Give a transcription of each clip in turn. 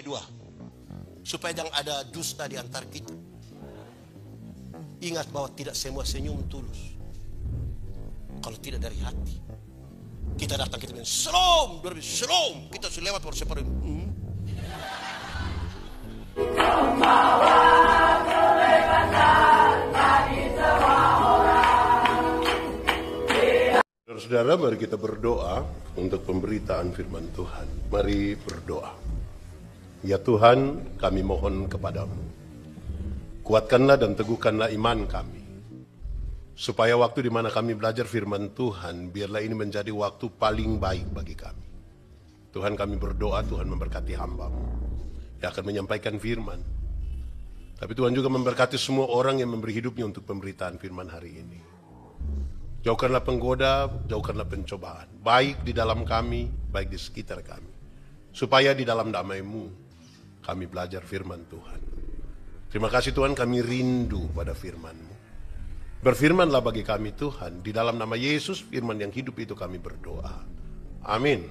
kedua, supaya jangan ada dusta di antara kita. Ingat bahwa tidak semua senyum tulus. Kalau tidak dari hati. Kita datang, kita bilang, Shalom, Shalom. Kita sudah lewat baru separuh. Saudara, mari kita berdoa untuk pemberitaan firman Tuhan. Mari berdoa. Ya Tuhan, kami mohon kepadamu. Kuatkanlah dan teguhkanlah iman kami. Supaya waktu di mana kami belajar firman Tuhan, biarlah ini menjadi waktu paling baik bagi kami. Tuhan, kami berdoa, Tuhan memberkati hamba-Mu yang akan menyampaikan firman. Tapi Tuhan juga memberkati semua orang yang memberi hidupnya untuk pemberitaan firman hari ini. Jauhkanlah penggoda, jauhkanlah pencobaan. Baik di dalam kami, baik di sekitar kami. Supaya di dalam damai-Mu, kami belajar firman Tuhan. Terima kasih Tuhan, kami rindu pada firman-Mu. Berfirmanlah bagi kami Tuhan, di dalam nama Yesus, firman yang hidup itu kami berdoa. Amin.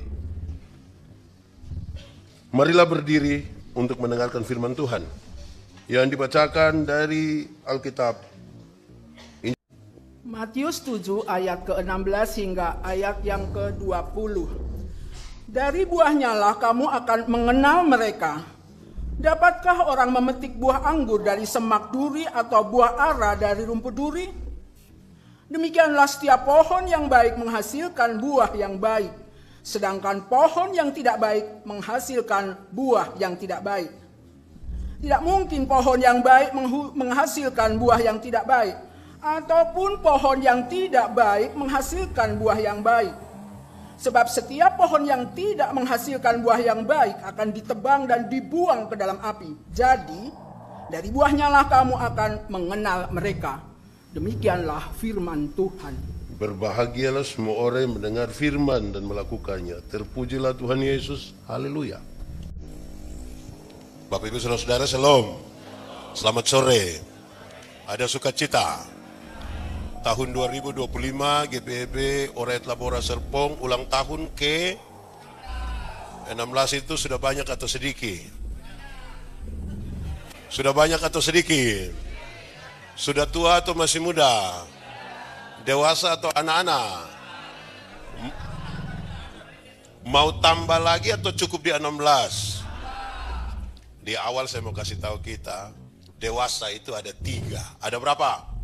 Marilah berdiri untuk mendengarkan firman Tuhan yang dibacakan dari Alkitab. Matius 7 ayat ke-16 hingga ayat yang ke-20. Dari buahnya lah kamu akan mengenal mereka. Dapatkah orang memetik buah anggur dari semak duri atau buah ara dari rumput duri? Demikianlah setiap pohon yang baik menghasilkan buah yang baik, sedangkan pohon yang tidak baik menghasilkan buah yang tidak baik. Tidak mungkin pohon yang baik menghasilkan buah yang tidak baik, ataupun pohon yang tidak baik menghasilkan buah yang baik. Sebab setiap pohon yang tidak menghasilkan buah yang baik akan ditebang dan dibuang ke dalam api. Jadi, dari buahnya lah kamu akan mengenal mereka. Demikianlah firman Tuhan. Berbahagialah semua orang yang mendengar firman dan melakukannya. Terpujilah Tuhan Yesus. Haleluya. Bapak Ibu Saudara-saudara, Shalom. Selamat sore. Ada sukacita. Tahun 2025 GPEB Orayat Labora Serpong ulang tahun ke 16 itu sudah banyak atau sedikit? Sudah banyak atau sedikit? Sudah tua atau masih muda? Dewasa atau anak-anak? Mau tambah lagi atau cukup di 16? Di awal saya mau kasih tahu kita, dewasa itu ada 3. Ada berapa?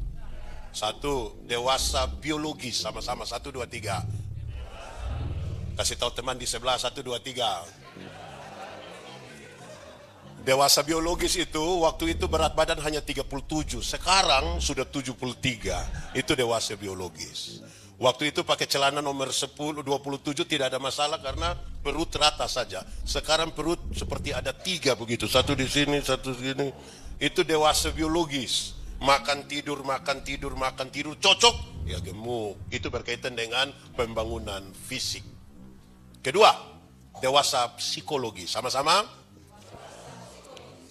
1, dewasa biologis, sama-sama 1, 2, 3. Kasih tahu teman di sebelah, 1, 2, 3. Dewasa biologis itu waktu itu berat badan hanya 37, sekarang sudah 73. Itu dewasa biologis. Waktu itu pakai celana nomor 10, 27 tidak ada masalah karena perut rata saja. Sekarang perut seperti ada 3 begitu, 1 di sini, 1 di sini. Itu dewasa biologis. Makan tidur, cocok, ya gemuk. Itu berkaitan dengan pembangunan fisik. Kedua, dewasa psikologi. Sama-sama?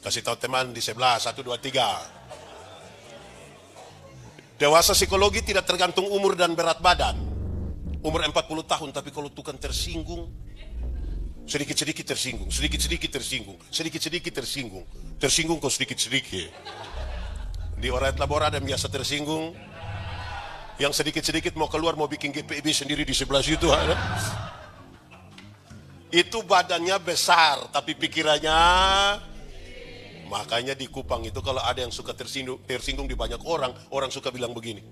Kasih tahu teman di sebelah, 1, 2, 3. Dewasa psikologi tidak tergantung umur dan berat badan. Umur 40 tahun, tapi kalau tukang tersinggung, sedikit-sedikit tersinggung, sedikit-sedikit tersinggung, sedikit-sedikit tersinggung. Tersinggung kok sedikit-sedikit. Di Orayat Labora ada yang biasa tersinggung, yang sedikit-sedikit mau keluar mau bikin GPIB sendiri di sebelah situ ada. Itu badannya besar tapi pikirannya, makanya di Kupang itu kalau ada yang suka tersinggung di banyak orang, orang suka bilang begini.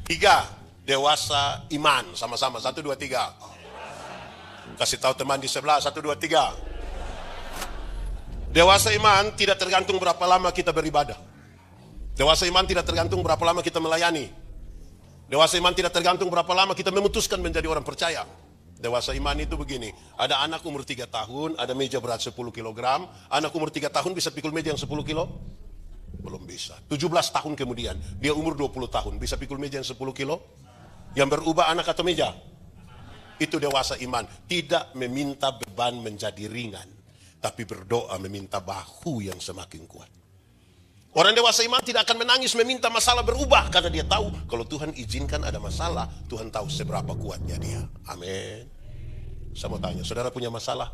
3, dewasa iman. Sama-sama, 1, 2, 3. Kasih tahu teman di sebelah, 1, 2, 3. Dewasa iman tidak tergantung berapa lama kita beribadah. Dewasa iman tidak tergantung berapa lama kita melayani. Dewasa iman tidak tergantung berapa lama kita memutuskan menjadi orang percaya. Dewasa iman itu begini, ada anak umur 3 tahun, ada meja berat 10 kg, anak umur 3 tahun bisa pikul meja yang 10 kilo? Belum bisa. 17 tahun kemudian, dia umur 20 tahun, bisa pikul meja yang 10 kilo? Yang berubah anak atau meja? Itu dewasa iman, tidak meminta beban menjadi ringan, tapi berdoa meminta bahu yang semakin kuat. Orang dewasa iman tidak akan menangis meminta masalah berubah, karena dia tahu kalau Tuhan izinkan ada masalah, Tuhan tahu seberapa kuatnya dia. Amin. Saya mau tanya, saudara punya masalah?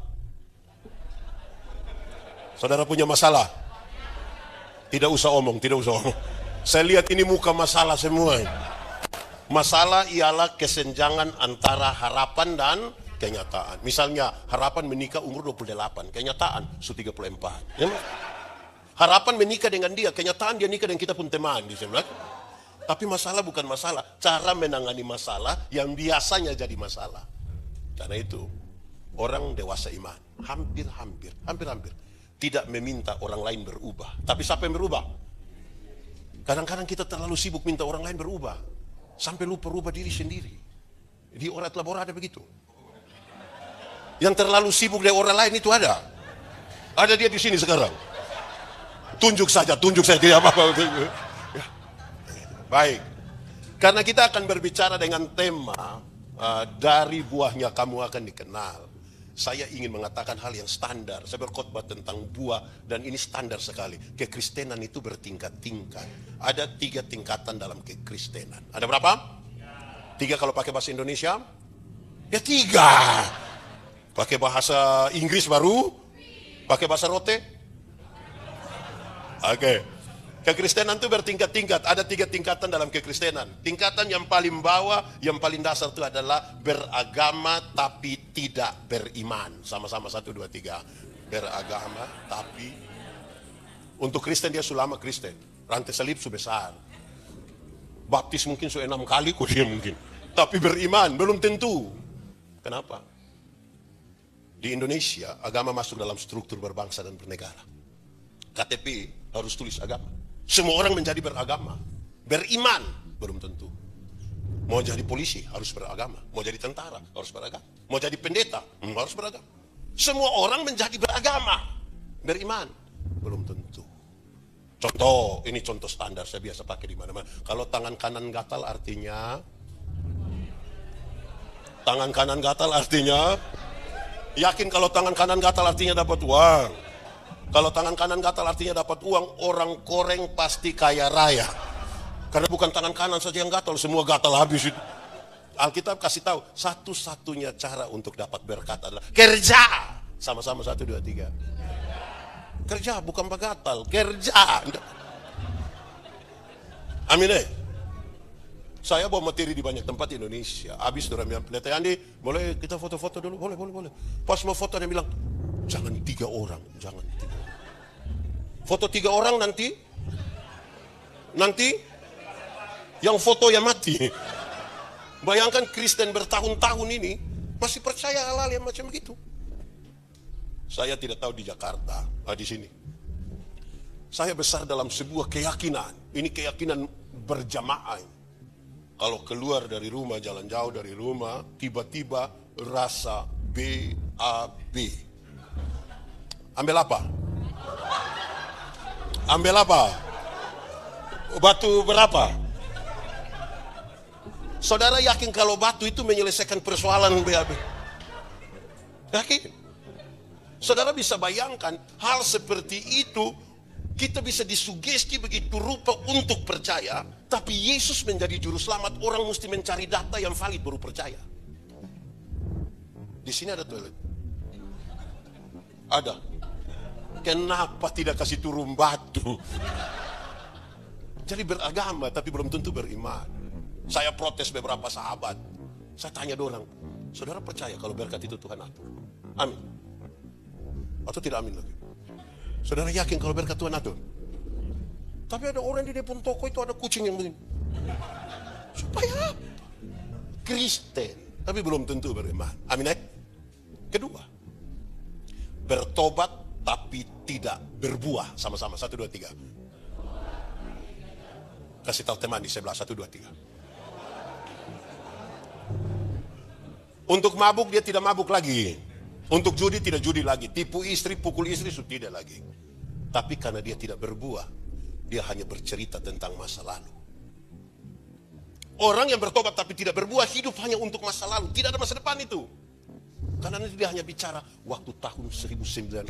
Saudara punya masalah? Tidak usah omong, tidak usah omong. Saya lihat ini muka masalah semua. Masalah ialah kesenjangan antara harapan dan kenyataan. Misalnya harapan menikah umur 28, kenyataan su 34. Ya, harapan menikah dengan dia, kenyataan dia nikah dengan kita pun teman di sebelah. Tapi masalah bukan masalah, cara menangani masalah yang biasanya jadi masalah. Karena itu orang dewasa iman hampir tidak meminta orang lain berubah. Tapi siapa yang berubah? Kadang-kadang kita terlalu sibuk minta orang lain berubah, sampai lupa rubah diri sendiri. Di Orat Labora ada begitu. Yang terlalu sibuk dari orang lain itu ada. Ada dia di sini sekarang. Tunjuk saja tidak apa-apa. Baik. Karena kita akan berbicara dengan tema dari buahnya kamu akan dikenal. Saya ingin mengatakan hal yang standar. Saya berkhotbah tentang buah dan ini standar sekali. Kekristenan itu bertingkat-tingkat. Ada 3 tingkatan dalam kekristenan. Ada berapa? 3 kalau pakai bahasa Indonesia? Ya 3. Pakai bahasa Inggris baru? Pakai bahasa rote? Oke. Kekristenan itu bertingkat-tingkat. Ada 3 tingkatan dalam kekristenan. Tingkatan yang paling bawah, yang paling dasar itu adalah beragama tapi tidak beriman. Sama-sama 1, 2, 3. Beragama tapi. Untuk Kristen dia sulama Kristen. Rantai salib su besar. Baptis mungkin su 6 kali kok dia mungkin. Tapi beriman belum tentu. Kenapa? Di Indonesia agama masuk dalam struktur berbangsa dan bernegara. KTP harus tulis agama. Semua orang menjadi beragama. Beriman belum tentu. Mau jadi polisi harus beragama. Mau jadi tentara harus beragama. Mau jadi pendeta harus beragama. Semua orang menjadi beragama. Beriman belum tentu. Contoh, ini contoh standar saya biasa pakai di mana-mana. Kalau tangan kanan gatal artinya yakin kalau tangan kanan gatal artinya dapat uang. Kalau tangan kanan gatal artinya dapat uang, orang koreng pasti kaya raya. Karena bukan tangan kanan saja yang gatal, semua gatal habis itu. Alkitab kasih tahu, satu-satunya cara untuk dapat berkat adalah kerja. Sama-sama 1, 2, 3. Kerja bukan bagatal, kerja. Amin deh. Saya bawa materi di banyak tempat di Indonesia. Habis dorang bilang, Pendeta Andi, boleh kita foto-foto dulu? Boleh. Pas mau foto dia bilang, jangan 3 orang, jangan 3 orang. Foto 3 orang nanti yang foto yang mati. Bayangkan Kristen bertahun-tahun ini masih percaya hal-hal yang macam begitu. Saya tidak tahu di Jakarta, di sini. Saya besar dalam sebuah keyakinan. Ini keyakinan berjamaah. Kalau keluar dari rumah, jalan jauh dari rumah, tiba-tiba rasa BAB. Ambil apa? Batu berapa? Saudara yakin kalau batu itu menyelesaikan persoalan BAB? Yakin? Saudara bisa bayangkan hal seperti itu, kita bisa disugesti begitu rupa untuk percaya, tapi Yesus menjadi juru selamat, orang mesti mencari data yang valid baru percaya. Di sini ada toilet. Ada. Kenapa tidak kasih turun batu? Jadi beragama tapi belum tentu beriman. Saya protes beberapa sahabat. Saya tanya dorang, saudara percaya kalau berkat itu Tuhan atur? Amin. Atau tidak amin lagi? Saudara yakin kalau berkat Tuhan atur? Tapi ada orang di depan toko itu ada kucing yang begini. Supaya Kristen, tapi belum tentu beriman. Amin. Kedua, bertobat tapi tidak berbuah. Sama-sama 1, 2, 3. Kasih tahu teman di sebelah 1, 2, 3. Untuk mabuk dia tidak mabuk lagi. Untuk judi tidak judi lagi. Tipu istri, pukul istri sudah tidak lagi. Tapi karena dia tidak berbuah, dia hanya bercerita tentang masa lalu. Orang yang bertobat tapi tidak berbuah hidup hanya untuk masa lalu. Tidak ada masa depan itu. Karena nanti dia hanya bicara waktu tahun 1970,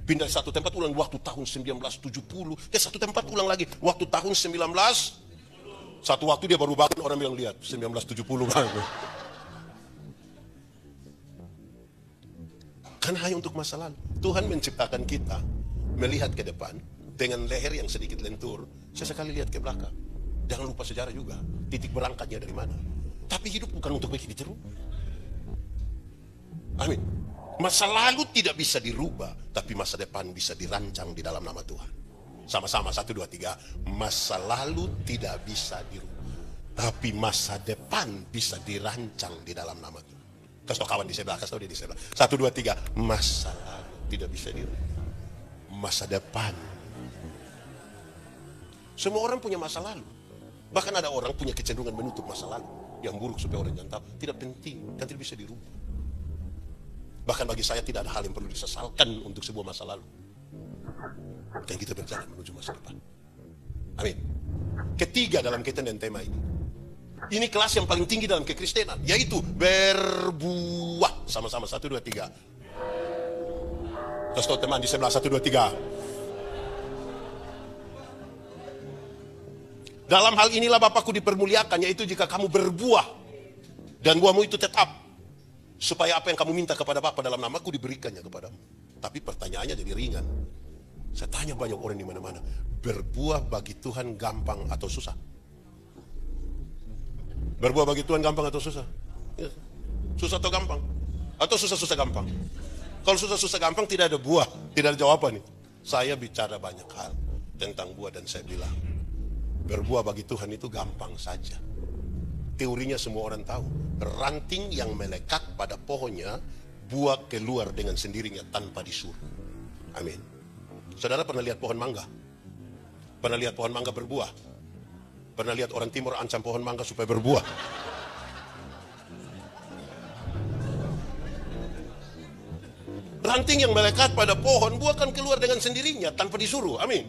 pindah satu tempat ulang waktu tahun 1970, ke satu tempat ulang lagi waktu tahun 19. Satu waktu dia baru bangun, orang bilang lihat 1970 kan. Karena hanya untuk masa lalu. Tuhan menciptakan kita melihat ke depan dengan leher yang sedikit lentur, sesekali lihat ke belakang. Jangan lupa sejarah juga, titik berangkatnya dari mana. Tapi hidup bukan untuk begini terus. Amin. Masa lalu tidak bisa dirubah, tapi masa depan bisa dirancang di dalam nama Tuhan. Sama-sama 1, 2, 3. Masa lalu tidak bisa dirubah, tapi masa depan bisa dirancang di dalam nama Tuhan. Kasih tau kawan di sebelah, kasih tau dia di sebelah. 1, 2, 3. Masa lalu tidak bisa dirubah, masa depan. Semua orang punya masa lalu. Bahkan ada orang punya kecenderungan menutup masa lalu yang buruk supaya orang jangan tahu. Tidak penting, kan tidak bisa dirubah. Bahkan bagi saya tidak ada hal yang perlu disesalkan untuk sebuah masa lalu. Dan kita berjalan menuju masa depan. Amin. Ketiga dalam kaitan dengan tema ini. Ini kelas yang paling tinggi dalam kekristenan, yaitu berbuah. Sama-sama 1, 2, 3. Terus tahu teman di sebelah 1, 2, 3. Dalam hal inilah Bapakku dipermuliakan, yaitu jika kamu berbuah dan buahmu itu tetap, supaya apa yang kamu minta kepada Bapa dalam namaku diberikannya kepadamu. Tapi pertanyaannya jadi ringan. Saya tanya banyak orang di mana-mana, berbuah bagi Tuhan gampang atau susah? Berbuah bagi Tuhan gampang atau susah? Ya. Susah atau gampang? Atau susah-susah gampang? Kalau susah-susah gampang tidak ada buah, tidak ada jawaban nih. Saya bicara banyak hal tentang buah dan saya bilang, berbuah bagi Tuhan itu gampang saja. Teorinya semua orang tahu. Ranting yang melekat pada pohonnya, buah keluar dengan sendirinya tanpa disuruh. Amin. Saudara pernah lihat pohon mangga? Pernah lihat pohon mangga berbuah? Pernah lihat orang timur ancam pohon mangga supaya berbuah? Ranting yang melekat pada pohon, buah kan keluar dengan sendirinya tanpa disuruh. Amin.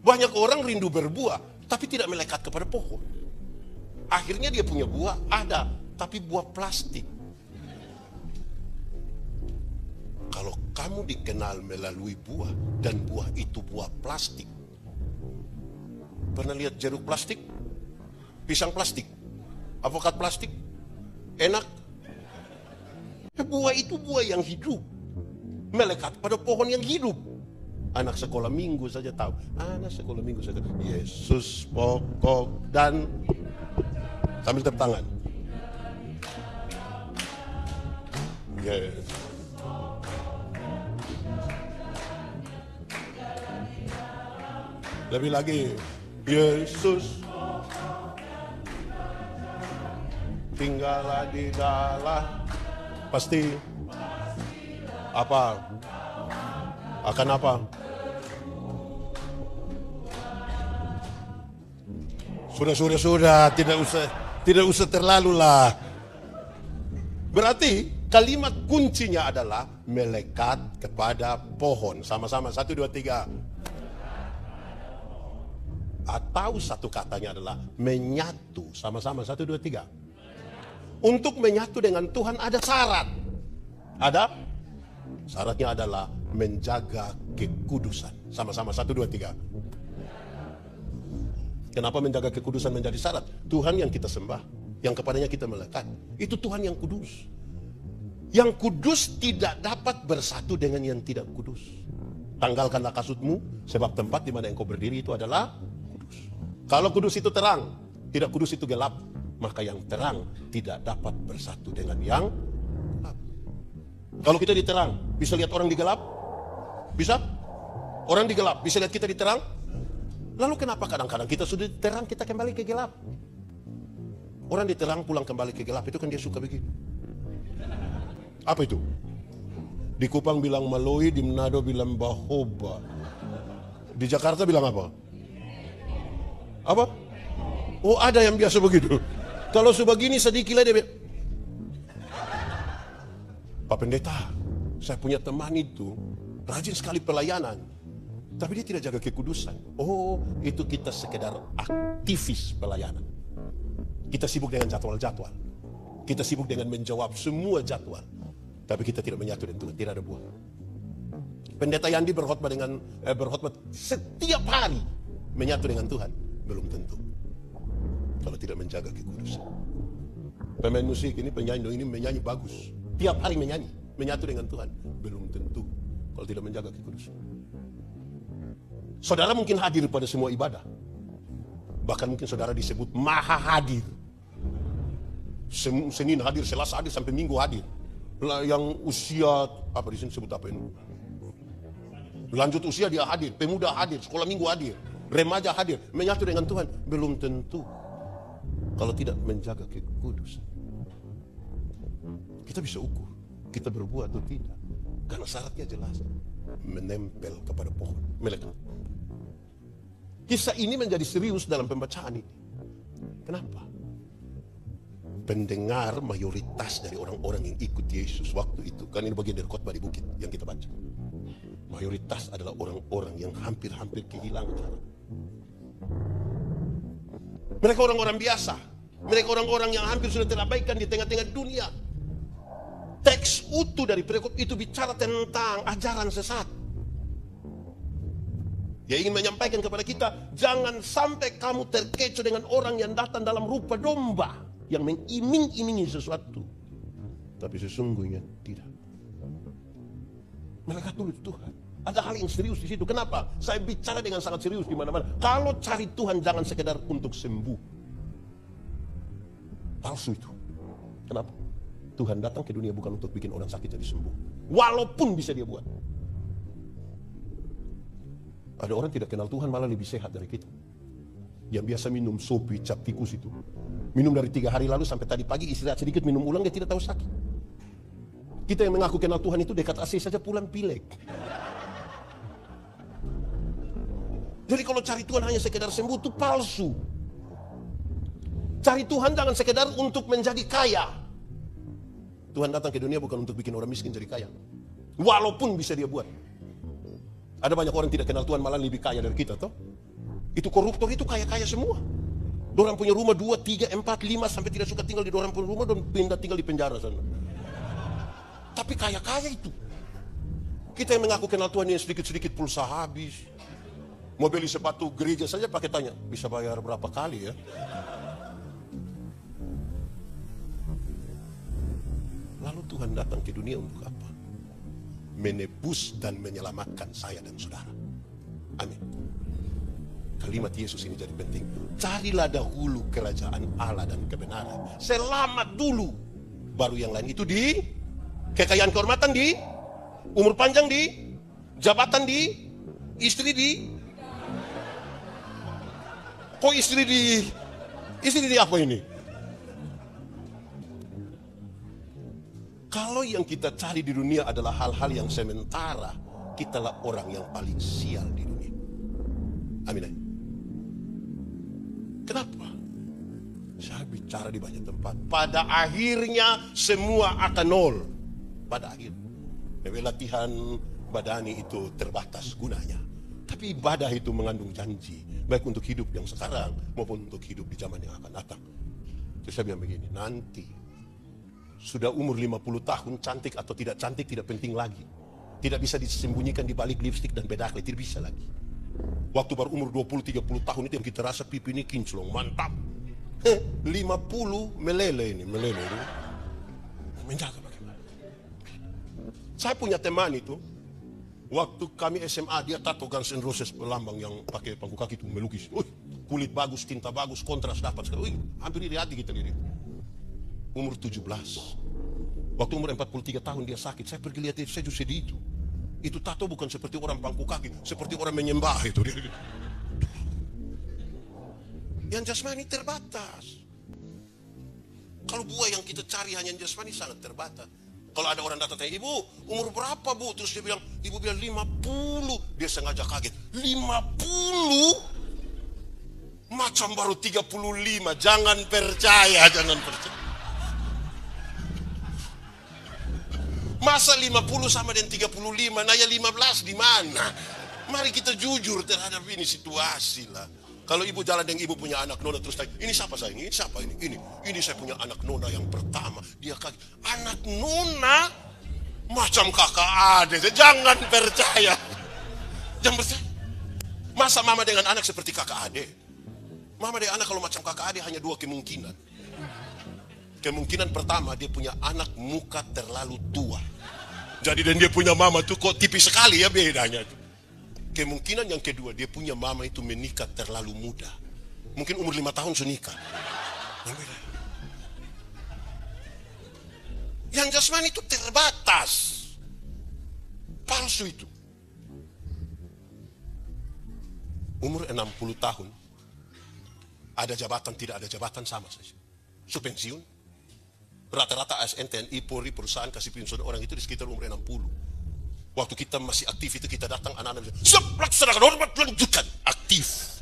Banyak orang rindu berbuah, tapi tidak melekat kepada pohon. Akhirnya dia punya buah, ada, tapi buah plastik. Kalau kamu dikenal melalui buah, dan buah itu buah plastik. Pernah lihat jeruk plastik? Pisang plastik? Avokat plastik? Enak? Buah itu buah yang hidup. Melekat pada pohon yang hidup. Anak sekolah minggu saja tahu. Anak sekolah minggu saja. Yesus pokok dan... Sambil tepuk tangan. Yes. Lebih lagi. Yesus tinggallah di dalam. Pasti apa? Akan apa? Sudah, tidak usah terlalu lah. Berarti kalimat kuncinya adalah melekat kepada pohon. Sama-sama 1, 2, 3. Atau satu katanya adalah menyatu. Sama-sama 1, 2, 3. Untuk menyatu dengan Tuhan ada syarat. Ada? Syaratnya adalah menjaga kekudusan. Sama-sama 1, 2, 3. Kenapa menjaga kekudusan menjadi syarat? Tuhan yang kita sembah, yang kepadanya kita melekat, itu Tuhan yang kudus. Yang kudus tidak dapat bersatu dengan yang tidak kudus. Tanggalkanlah kasutmu, sebab tempat di mana engkau berdiri itu adalah kudus. Kalau kudus itu terang, tidak kudus itu gelap, maka yang terang tidak dapat bersatu dengan yang gelap. Kalau kita diterang, bisa lihat orang di gelap? Bisa? Orang di gelap, bisa lihat kita di terang? Lalu kenapa kadang-kadang kita sudah diterang, kita kembali ke gelap? Orang diterang pulang kembali ke gelap, itu kan dia suka begitu. Apa itu? Di Kupang bilang Maloi, di Manado bilang Bahoba. Di Jakarta bilang apa? Apa? Oh, ada yang biasa begitu. Kalau sebegini sedikit lah dia bilang, Pak Pendeta, saya punya teman itu rajin sekali pelayanan, tapi dia tidak jaga kekudusan. Oh, itu kita sekedar aktivis pelayanan. Kita sibuk dengan jadwal-jadwal. Kita sibuk dengan menjawab semua jadwal. Tapi kita tidak menyatu dengan Tuhan, tidak ada buah. Pendeta Yandi berkhotbah setiap hari menyatu dengan Tuhan, belum tentu. Kalau tidak menjaga kekudusan. Pemain musik ini, penyanyi ini menyanyi bagus. Tiap hari menyanyi. menyatu dengan Tuhan? Belum tentu kalau tidak menjaga kekudusan. Saudara mungkin hadir pada semua ibadah. Bahkan mungkin saudara disebut maha hadir. Senin hadir, Selasa hadir, sampai Minggu hadir. Yang usia, apa di sini sebut apa ini? Lanjut usia dia hadir, pemuda hadir, sekolah minggu hadir, remaja hadir. Menyatu dengan Tuhan? Belum tentu kalau tidak menjaga kekudusan. Kita bisa ukur, kita berbuat atau tidak. Karena syaratnya jelas, menempel kepada pohon, melekat. Kisah ini menjadi serius dalam pembacaan ini. Kenapa? Pendengar mayoritas dari orang-orang yang ikut Yesus waktu itu, kan ini bagian dari khotbah di bukit yang kita baca. Mayoritas adalah orang-orang yang hampir-hampir kehilangan cara. Mereka orang-orang biasa. Mereka orang-orang yang hampir sudah terabaikan di tengah-tengah dunia. Teks utuh dari perikop itu bicara tentang ajaran sesat. Dia ingin menyampaikan kepada kita, jangan sampai kamu terkecoh dengan orang yang datang dalam rupa domba, yang mengiming-imingi sesuatu, tapi sesungguhnya tidak. Mereka tulis Tuhan. Ada hal yang serius di situ. Kenapa? Saya bicara dengan sangat serius di mana-mana. Kalau cari Tuhan jangan sekedar untuk sembuh. Palsu itu. Kenapa? Tuhan datang ke dunia bukan untuk bikin orang sakit jadi sembuh. Walaupun bisa dia buat. Ada orang tidak kenal Tuhan malah lebih sehat dari kita. Yang biasa minum sopi, cap tikus itu. Minum dari 3 hari lalu sampai tadi pagi, istirahat sedikit, minum ulang, dia tidak tahu sakit. Kita yang mengaku kenal Tuhan itu dekat AC saja pulang pilek. Jadi kalau cari Tuhan hanya sekedar sembuh itu palsu. Cari Tuhan jangan sekedar untuk menjadi kaya. Tuhan datang ke dunia bukan untuk bikin orang miskin jadi kaya. Walaupun bisa dia buat. Ada banyak orang tidak kenal Tuhan malah lebih kaya dari kita toh. Itu koruptor itu kaya-kaya semua. Dorang punya rumah 2, 3, 4, 5 sampai tidak suka tinggal di dorang punya rumah dan pindah tinggal di penjara sana. Tapi kaya-kaya itu. Kita yang mengaku kenal Tuhan yang sedikit-sedikit pulsa habis. Mau beli sepatu gereja saja pakai tanya, bisa bayar berapa kali ya? Lalu Tuhan datang ke dunia untuk apa? Menebus dan menyelamatkan saya dan saudara. Amin. Kalimat Yesus ini jadi penting. Carilah dahulu kerajaan Allah dan kebenaran. Selamat dulu. Baru yang lain itu di kekayaan kehormatan di, umur panjang di, jabatan di, istri di. Kok istri di apa ini? Kalau yang kita cari di dunia adalah hal-hal yang sementara, kitalah orang yang paling sial di dunia. Amin. Kenapa? Saya bicara di banyak tempat. Pada akhirnya semua akan nol. Pada akhir. Latihan badani itu terbatas gunanya. Tapi ibadah itu mengandung janji. Baik untuk hidup yang sekarang maupun untuk hidup di zaman yang akan datang. Terus saya bilang begini, nanti sudah umur 50 tahun, cantik atau tidak cantik tidak penting lagi. Tidak bisa disembunyikan di balik lipstik dan bedak, tidak bisa lagi. Waktu baru umur 20-30 tahun itu yang kita rasa pipi ini kinclong, mantap. 50 melele ini. Menjaga bagaimana. Saya punya teman itu, waktu kami SMA dia tato Guns N' Roses pelambang yang pakai pangku kaki itu melukis. Kulit bagus, tinta bagus, kontras dapat sekali. Hampir iri hati kita lihat. Umur 17. Waktu umur 43 tahun dia sakit. Saya pergi lihat itu, saya juga sedih itu. Itu tato bukan seperti orang pangku kaki, seperti orang menyembah itu. Yang jasmani terbatas. Kalau buah yang kita cari hanya jasmani sangat terbatas. Kalau ada orang datang tanya, ibu umur berapa bu? Terus dia bilang, ibu bilang 50. Dia sengaja kaget. 50? Macam baru 35. Jangan percaya. Masa 50 sama dengan 35, nanya 15 di mana? Mari kita jujur terhadap ini situasi lah. Kalau ibu jalan dengan ibu punya anak nona terus tanya, ini siapa sayang? Ini siapa ini? Ini saya punya anak nona yang pertama. Dia kaget, anak nona macam kakak adik. Jangan percaya. Jangan percaya. Masa mama dengan anak seperti kakak adik? Mama dengan anak kalau macam kakak adik hanya 2 kemungkinan. Kemungkinan pertama dia punya anak muka terlalu tua. Jadi dan dia punya mama tuh kok tipis sekali ya bedanya tuh. Kemungkinan yang kedua, dia punya mama itu menikah terlalu muda. Mungkin umur 5 tahun sudah nikah. Yang jasmani itu terbatas. Palsu itu. Umur 60 tahun. Ada jabatan, tidak ada jabatan, sama saja. So pensiun. Rata-rata ASN, TNI, Polri, perusahaan kasih pensiun orang itu di sekitar umur 60. Waktu kita masih aktif itu kita datang anak-anak bilang, siap, laksanakan hormat, lanjutkan. Aktif.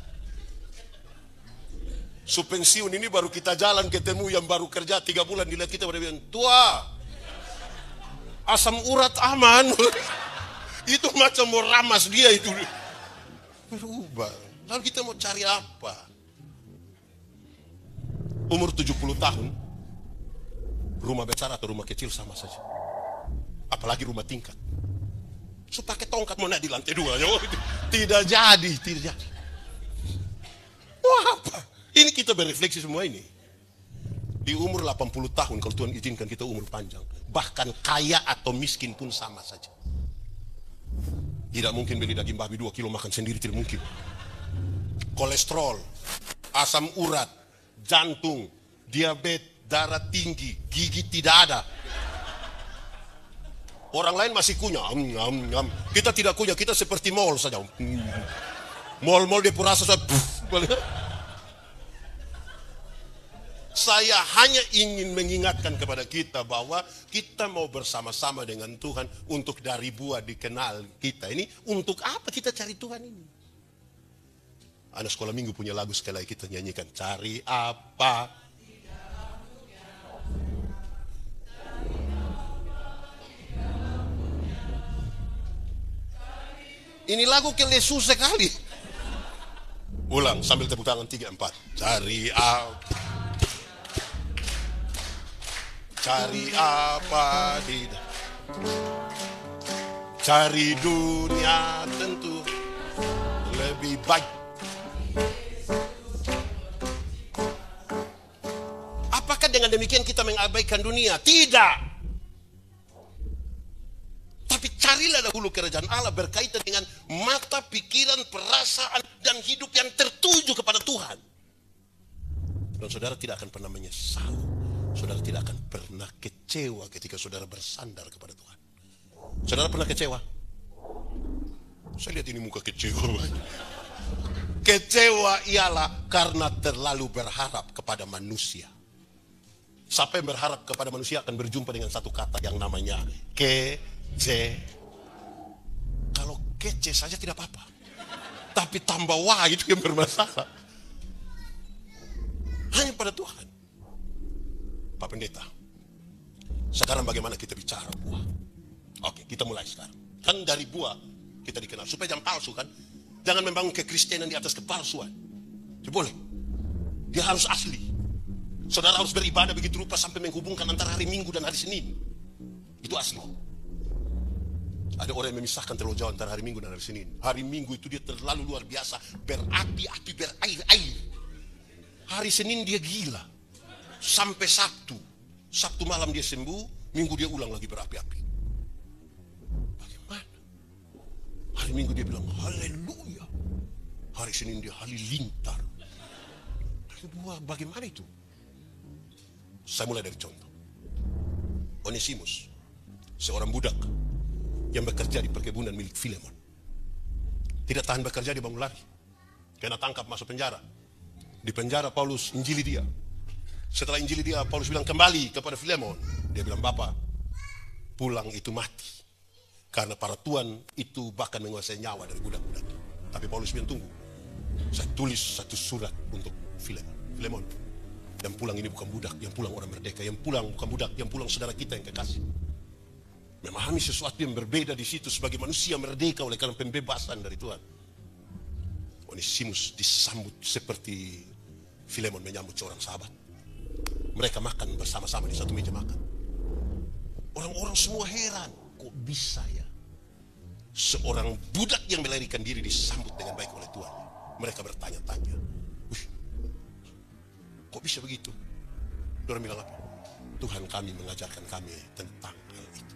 So pensiun ini baru kita jalan ketemu yang baru kerja 3 bulan, dilihat kita pada bilang, tua, asam urat aman. Itu macam mau ramas dia itu. Berubah. Lalu kita mau cari apa? Umur 70 tahun, rumah besar atau rumah kecil sama saja. Apalagi rumah tingkat. So pakai tongkat mau naik di lantai 2. Tidak jadi, tidak jadi. Wah apa? Ini kita berefleksi semua ini. Di umur 80 tahun, kalau Tuhan izinkan kita umur panjang, bahkan kaya atau miskin pun sama saja. Tidak mungkin beli daging babi 2 kilo makan sendiri, tidak mungkin. Kolesterol, asam urat, jantung, diabetes, darah tinggi, gigi tidak ada. Orang lain masih kunyah. Kita tidak kunyah, kita seperti mall saja. Mall dia purasa saja. Saya hanya ingin mengingatkan kepada kita bahwa kita mau bersama-sama dengan Tuhan untuk dari buah dikenal kita. Ini untuk apa kita cari Tuhan ini? Anak sekolah minggu punya lagu sekali lagi kita nyanyikan. Cari apa? Ini lagu kelesu sekali. Ulang sambil tepuk tangan 3, 4. Cari apa? Cari apa tidak? Cari dunia tentu lebih baik. Apakah dengan demikian kita mengabaikan dunia? Tidak. Tapi carilah dahulu kerajaan Allah berkaitan dengan mata, pikiran, perasaan, dan hidup yang tertuju kepada Tuhan. Dan saudara tidak akan pernah menyesal. Saudara tidak akan pernah kecewa ketika saudara bersandar kepada Tuhan. Saudara pernah kecewa? Saya lihat ini muka kecewa. Kecewa ialah karena terlalu berharap kepada manusia. Siapa yang berharap kepada manusia akan berjumpa dengan satu kata yang namanya kece. Kalau kece saja tidak apa-apa. Tapi tambah wah itu yang bermasalah. Hanya pada Tuhan. Pak Pendeta, sekarang bagaimana kita bicara buah? Oke, kita mulai sekarang. Kan dari buah kita dikenal. Supaya jangan palsu kan. Jangan membangun kekristenan di atas kepalsuan. Boleh. Dia harus asli. Saudara harus beribadah begitu rupa sampai menghubungkan antara hari Minggu dan hari Senin. Itu asli. Ada orang yang memisahkan terlalu jauh antara hari Minggu dan hari Senin. Hari Minggu itu dia terlalu luar biasa. Berapi-api, berair-air. Hari Senin dia gila. Sampai Sabtu. Sabtu malam dia sembuh. Minggu dia ulang lagi berapi-api. Bagaimana? Hari Minggu dia bilang haleluya. Hari Senin dia halilintar. Bagaimana itu? Saya mulai dari contoh. Onesimus, seorang budak yang bekerja di perkebunan milik Filemon. Tidak tahan bekerja, dia bangun lari. Kena tangkap masuk penjara. Di penjara Paulus injili dia. Setelah injili dia, Paulus bilang kembali kepada Filemon. Dia bilang, Bapak, pulang itu mati. Karena para tuan itu bahkan menguasai nyawa dari budak-budak. Tapi Paulus bilang, tunggu. Saya tulis satu surat untuk Filemon. Yang pulang ini bukan budak, yang pulang orang merdeka. Yang pulang bukan budak, yang pulang saudara kita yang kekasih. Memahami sesuatu yang berbeda di situ sebagai manusia merdeka oleh karena pembebasan dari Tuhan. Onesimus disambut seperti Filemon menyambut seorang sahabat. Mereka makan bersama-sama di satu meja makan. Orang-orang semua heran, kok bisa ya seorang budak yang melarikan diri disambut dengan baik oleh Tuhan. Mereka bertanya-tanya, kok bisa begitu? Orang bilang apa? Tuhan kami mengajarkan kami tentang hal itu.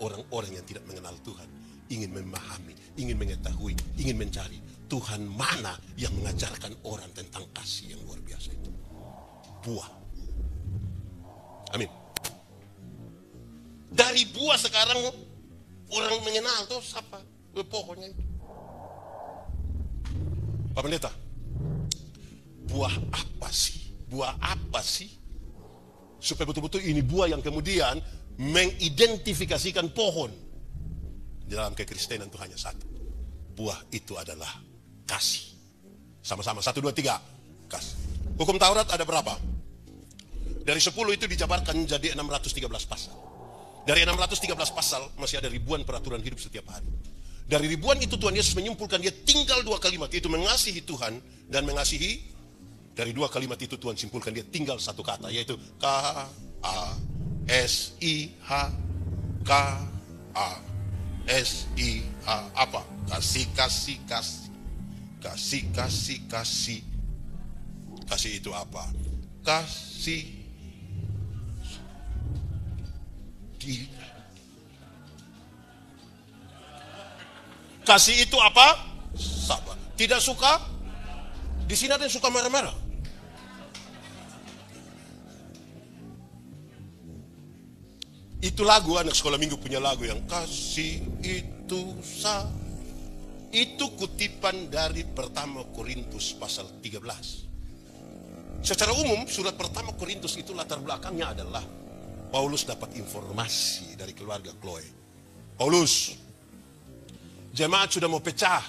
orang-orang yang tidak mengenal Tuhan ingin memahami, ingin mengetahui, ingin mencari Tuhan mana yang mengajarkan orang tentang kasih yang luar biasa itu. Buah. Amin. Dari buah sekarang orang mengenal tuh siapa pohonnya itu. Pak Pendeta, buah apa sih? Buah apa sih? Supaya betul-betul ini buah yang kemudian mengidentifikasikan pohon. Di dalam kekristenan itu hanya satu. Buah itu adalah kasih. Sama-sama, 1, 2, 3. Kasih. Hukum Taurat ada berapa? Dari 10 itu dijabarkan jadi 613 pasal. Dari 613 pasal masih ada ribuan peraturan hidup setiap hari. Dari ribuan itu Tuhan Yesus menyimpulkan dia tinggal 2 kalimat, yaitu mengasihi Tuhan dan mengasihi. Dari 2 kalimat itu Tuhan simpulkan dia tinggal 1 kata, yaitu K-A-S-I-H. K-A-S-I-H. Apa? Kasih, kasih, kasih. Kasih, kasih, kasih. Kasih itu apa? Kasih. Kasih itu apa? Sabar. Tidak suka? Di sini ada yang suka marah-marah. Itu lagu anak sekolah minggu punya lagu yang kasih itu itu kutipan dari pertama Korintus pasal 13. Secara umum surat pertama Korintus itu latar belakangnya adalah Paulus dapat informasi dari keluarga Chloe. Paulus, jemaat sudah mau pecah.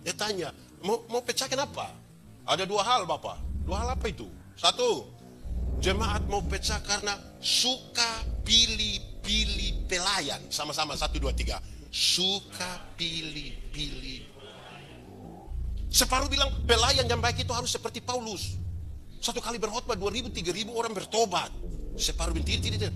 Dia tanya, mau pecah kenapa? Ada 2 hal Bapak. 2 hal apa itu? 1, jemaat mau pecah karena suka pilih-pilih pelayan. Sama-sama, 1, 2, 3. Suka pilih-pilih. Separuh bilang pelayan yang baik itu harus seperti Paulus. 1 kali berkhotbah 2.000, 3.000 orang bertobat. Separuh tidak.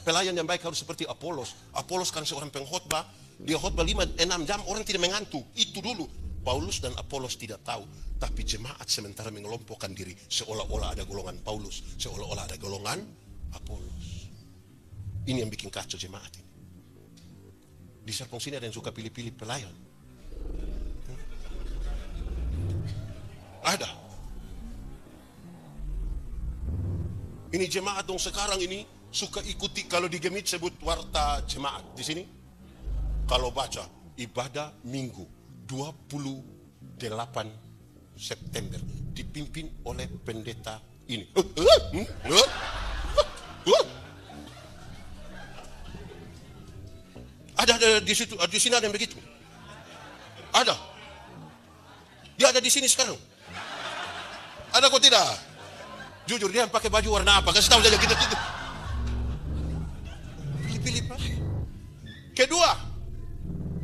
Pelayan yang baik harus seperti Apolos. Apolos kan seorang pengkhotbah. Dia khotbah 5-6 jam, orang tidak mengantuk. Itu dulu. Paulus dan Apolos tidak tahu. Tapi jemaat sementara mengelompokkan diri. Seolah-olah ada golongan Paulus. Seolah-olah ada golongan Apolos. Ini yang bikin kacau jemaat ini. Di Serpong sini ada yang suka pilih-pilih pelayan. Ada. Ini jemaat dong sekarang ini suka ikuti, kalau di Gemit sebut warta jemaat. Di sini kalau baca ibadah minggu 28 September dipimpin oleh pendeta ini. Ada di situ, di sini ada yang begitu. Ada. Dia ada di sini sekarang. Ada kok tidak? Jujur dia pakai baju warna apa? Kasih tahu saja kita. Pilih-pilih Pak. Kedua,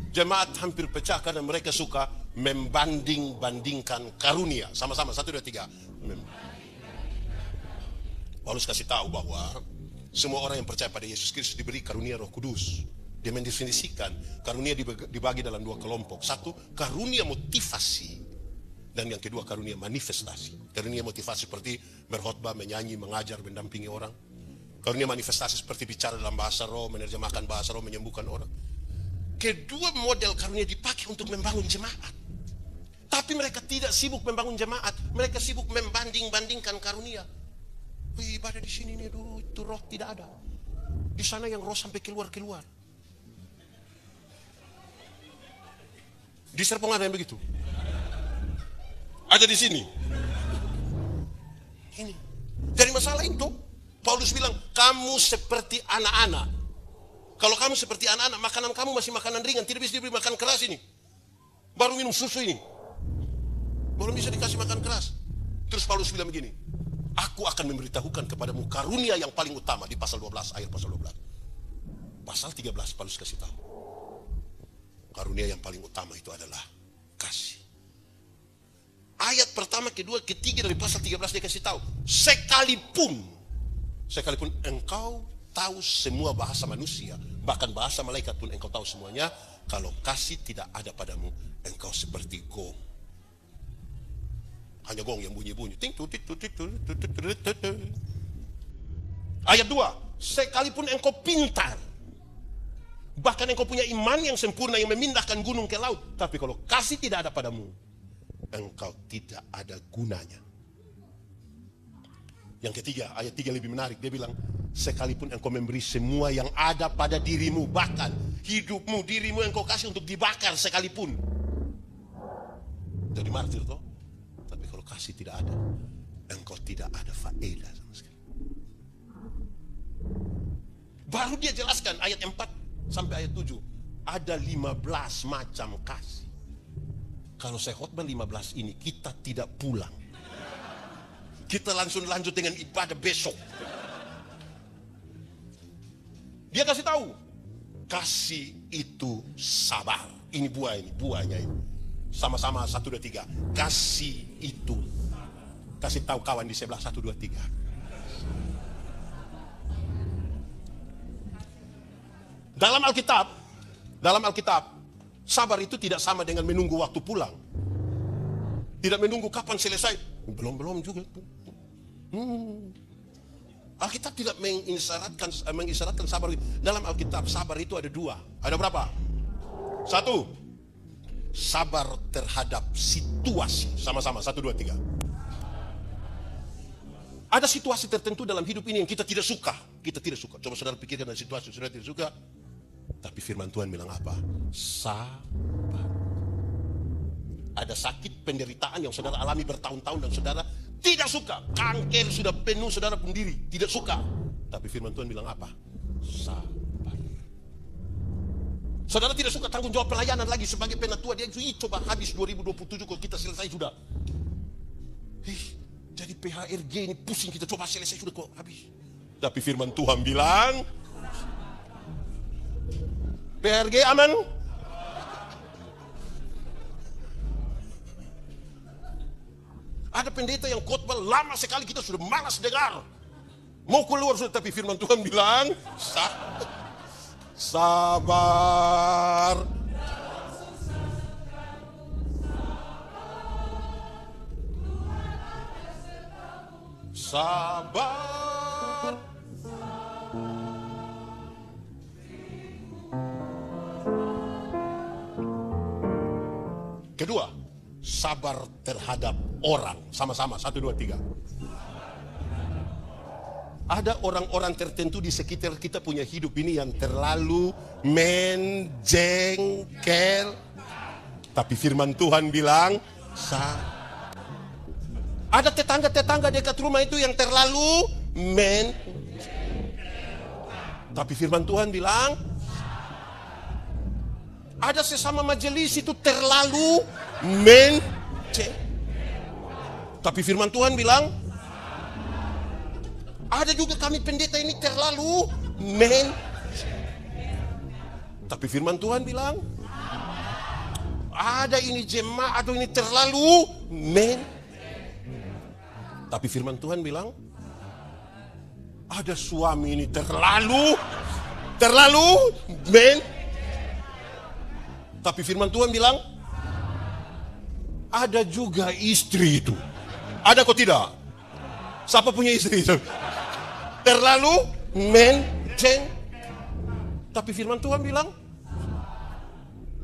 jemaat hampir pecah karena mereka suka membanding-bandingkan karunia. Sama-sama, 1, 2, 3. Paulus kasih tahu bahwa semua orang yang percaya pada Yesus Kristus diberi karunia Roh Kudus. Dia mendefinisikan karunia dibagi dalam 2 kelompok. 1, karunia motivasi. Dan yang kedua, karunia manifestasi. Karunia motivasi seperti berkhotbah, menyanyi, mengajar, mendampingi orang. Karunia manifestasi seperti bicara dalam bahasa roh, menerjemahkan bahasa roh, menyembuhkan orang. Kedua model karunia dipakai untuk membangun jemaat. Tapi mereka tidak sibuk membangun jemaat. Mereka sibuk membanding-bandingkan karunia. Wih, ibadah di sini nih, itu roh tidak ada. Di sana yang roh sampai keluar-keluar. Di Serpong ada yang begitu. Ada di sini. Ini. Dari masalah itu, Paulus bilang, kamu seperti anak-anak. Kalau kamu seperti anak-anak, makanan kamu masih makanan ringan, tidak bisa diberi makan keras ini. Baru minum susu ini. Belum bisa dikasih makan keras. Terus Paulus bilang begini, aku akan memberitahukan kepadamu karunia yang paling utama di pasal 12, akhir pasal 12. Pasal 13 Paulus kasih tahu. Karunia yang paling utama itu adalah kasih. Ayat pertama, kedua, ketiga dari pasal 13 dia kasih tahu, sekalipun engkau tahu semua bahasa manusia, bahkan bahasa malaikat pun engkau tahu semuanya, kalau kasih tidak ada padamu, engkau seperti gong. Hanya gong yang bunyi-bunyi. Ayat 2, sekalipun engkau pintar, Bahkan engkau punya iman yang sempurna yang memindahkan gunung ke laut. Tapi kalau kasih tidak ada padamu, engkau tidak ada gunanya. Yang ketiga, ayat 3 lebih menarik. Dia bilang, sekalipun engkau memberi semua yang ada pada dirimu, bahkan hidupmu, dirimu engkau kasih untuk dibakar sekalipun. Jadi martir toh. Tapi kalau kasih tidak ada, engkau tidak ada faedah sama sekali. Baru dia jelaskan ayat 4 sampai ayat 7. Ada 15 macam kasih. Kalau saya khotbah 15 ini, kita tidak pulang. Kita langsung lanjut dengan ibadah besok. Dia kasih tahu, kasih itu sabar. Ini buahnya ini. Sama-sama 1, 2, 3. Kasih itu. Kasih tahu kawan di sebelah 1, 2, 3. Dalam Alkitab, sabar itu tidak sama dengan menunggu waktu pulang. Tidak menunggu kapan selesai. Belum juga. Alkitab tidak mengisyaratkan sabar. Dalam Alkitab sabar itu ada 2. Ada berapa? 1. Sabar terhadap situasi. Sama-sama 1, 2, 3. Ada situasi tertentu dalam hidup ini yang kita tidak suka. Kita tidak suka. Coba saudara pikirkan ada situasi saudara tidak suka. Tapi firman Tuhan bilang apa? Sabar. Ada sakit penderitaan yang saudara alami bertahun-tahun dan saudara tidak suka. Kanker sudah penuh saudara pun diri. Tidak suka. Tapi firman Tuhan bilang apa? Sabar. Saudara tidak suka tanggung jawab pelayanan lagi sebagai penatua. Dia coba habis 2027 kalau kita selesai sudah. Jadi PHRG ini pusing kita coba selesai sudah kok habis. Tapi firman Tuhan bilang, PHRG aman. Ada pendeta yang khotbah lama sekali kita sudah malas dengar. Mau keluar sudah tapi firman Tuhan bilang, sabar. Sabar. Kedua, sabar terhadap orang. Sama-sama, 1, 2, 3. Ada orang-orang tertentu di sekitar kita punya hidup ini yang terlalu menjengkel. Tapi firman Tuhan bilang, ada tetangga-tetangga dekat rumah itu yang terlalu tapi firman Tuhan bilang, ada sesama majelis itu terlalu tapi firman Tuhan bilang, ada juga kami pendeta ini terlalu tapi firman Tuhan bilang, ada ini jemaat atau ini terlalu tapi firman Tuhan bilang, ada suami ini terlalu tapi firman Tuhan bilang, ada juga istri itu. Ada kok tidak? Siapa punya istri itu? Terlalu tapi firman Tuhan bilang,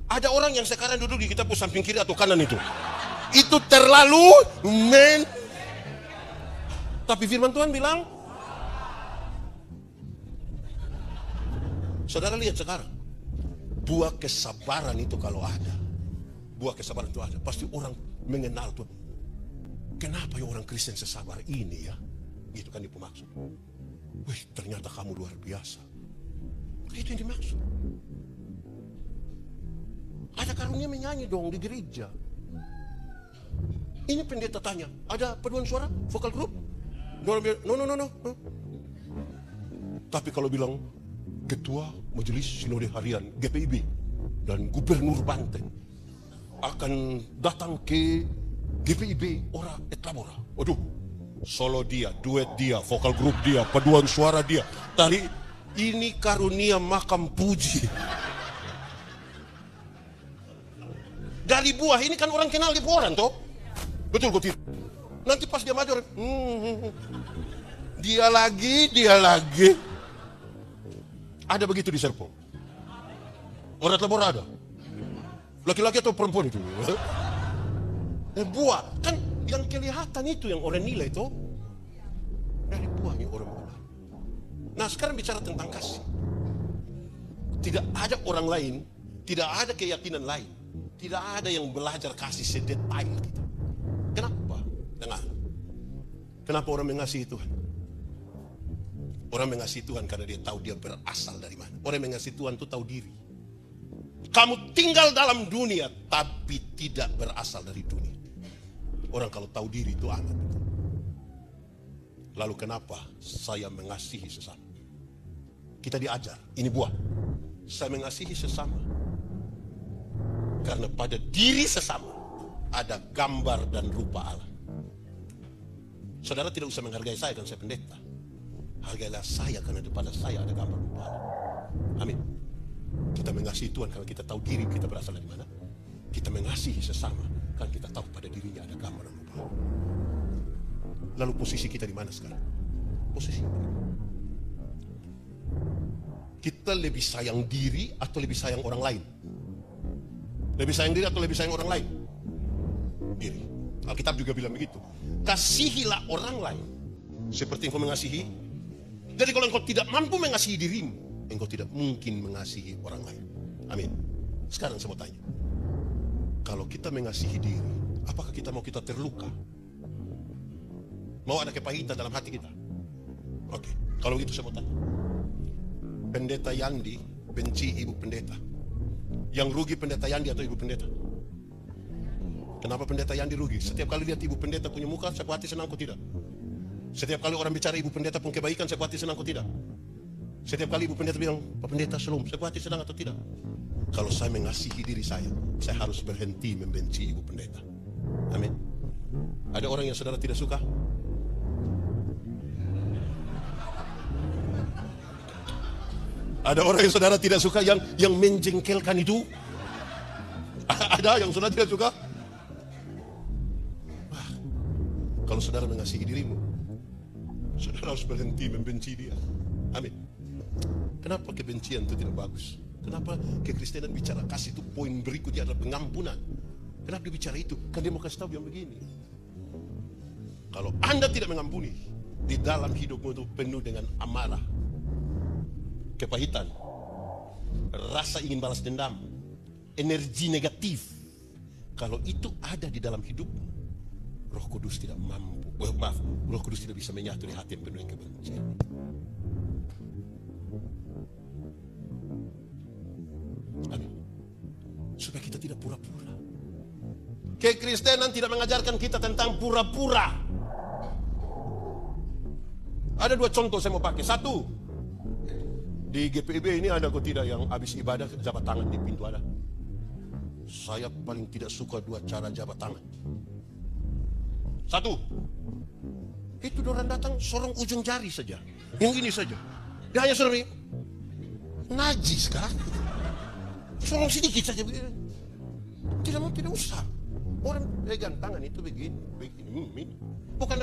ada orang yang sekarang duduk di kita samping kiri atau kanan itu terlalu tapi firman Tuhan bilang, saudara lihat sekarang, buah kesabaran itu kalau ada, buah kesabaran itu ada, pasti orang mengenal Tuhan. Kenapa ya orang Kristen sesabar ini ya? Itu kan dimaksud. Wih, ternyata kamu luar biasa. Itu yang dimaksud. Ada karunia menyanyi dong di gereja. Ini pendeta tanya, ada paduan suara, vokal group? No. Tapi kalau bilang ketua majelis sinode harian GPIB dan gubernur Banten akan datang ke GPIB Ora et Labora. Waduh, solo dia, duet dia, vokal grup dia, paduan suara dia. Tadi ini karunia makam puji. Dari buah ini kan orang kenal di orang toh. Betul kok tidak? Nanti pas dia maju, dia lagi. Ada begitu di Serpong. Orang telur ada. Laki-laki atau perempuan itu? Buah. Kan yang kelihatan itu yang orang nilai itu. Dari buahnya orang mengenal. Nah sekarang bicara tentang kasih. Tidak ada orang lain. Tidak ada keyakinan lain. Tidak ada yang belajar kasih sedetail kita. Kenapa? Dengar. Kenapa orang mengasihi Tuhan? Orang mengasihi Tuhan karena dia tahu dia berasal dari mana. Orang mengasihi Tuhan itu tahu diri. Kamu tinggal dalam dunia tapi tidak berasal dari dunia. Orang kalau tahu diri itu aman. Lalu kenapa saya mengasihi sesama? Kita diajar, ini buah. Saya mengasihi sesama karena pada diri sesama ada gambar dan rupa Allah. Saudara tidak usah menghargai saya karena saya pendeta. Hargailah saya karena pada saya ada gambar rupa Allah. Amin. Kita mengasihi Tuhan karena kita tahu diri kita berasal dari mana. Kita mengasihi sesama karena kita tahu pada dirinya ada gambar dan rupa Allah. Lalu posisi kita di mana sekarang? Posisi kita lebih sayang diri atau lebih sayang orang lain? Lebih sayang diri atau lebih sayang orang lain? Diri. Alkitab juga bilang begitu. Kasihilah orang lain seperti engkau mengasihi. Jadi kalau engkau tidak mampu mengasihi dirimu, engkau tidak mungkin mengasihi orang lain. Amin. Sekarang saya mau tanya. Kalau kita mengasihi diri, apakah kita mau kita terluka? Mau ada kepahitan dalam hati kita? Oke. Kalau gitu saya mau tanya. Pendeta Yandi benci ibu pendeta. Yang rugi pendeta Yandi atau ibu pendeta? Kenapa pendeta Yandi rugi? Setiap kali lihat ibu pendeta punya muka, saya hati senang kok tidak? Setiap kali orang bicara ibu pendeta pun kebaikan, saya hati senang kok tidak? Setiap kali ibu pendeta bilang, Pak Pendeta Shalom, saya hati senang atau tidak? Kalau saya mengasihi diri saya harus berhenti membenci ibu pendeta. Amin. Ada orang yang saudara tidak suka? Ada orang yang saudara tidak suka yang menjengkelkan itu? Ada yang saudara tidak suka? Kalau saudara mengasihi dirimu, saudara harus berhenti membenci dia. Amin. Kenapa kebencian itu tidak bagus? Kenapa kekristenan bicara kasih itu poin berikutnya adalah pengampunan? Kenapa dia bicara itu? Kan dia mau kasih tahu yang begini. Kalau Anda tidak mengampuni, di dalam hidupmu itu penuh dengan amarah, kepahitan, rasa ingin balas dendam, energi negatif. Kalau itu ada di dalam hidupmu, Roh Kudus tidak mampu. Roh Kudus tidak bisa menyatu di hati yang penuh dengan kebencian. Amin. Supaya kita tidak pura-pura. Kekristenan tidak mengajarkan kita tentang pura-pura. Ada dua contoh saya mau pakai. Satu, di GPIB ini ada kok tidak yang habis ibadah jabat tangan di pintu ada. Saya paling tidak suka dua cara jabat tangan. Satu, itu orang datang sorong ujung jari saja, yang ini saja. Dia hanya sorong ini, najis kan? Sorong sedikit saja, tidak usah. Orang pegang tangan itu begini. Bukan.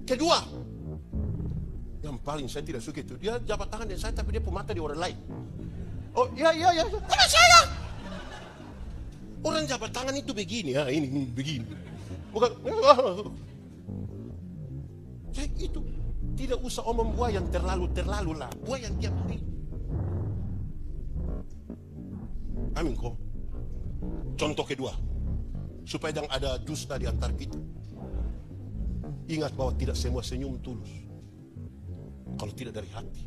Kedua, yang paling saya tidak suka itu dia jabat tangan dengan saya tapi dia pemata di orang lain. Oh iya, sama saya. Orang jabat tangan itu begini, ya ini begini. Bukan, saya itu tidak usah omong buah yang terlalu lah, buah yang tiap hari. Amin kok. Contoh kedua, supaya jangan ada dusta di antara kita. Ingat bahwa tidak semua senyum tulus. Kalau tidak dari hati.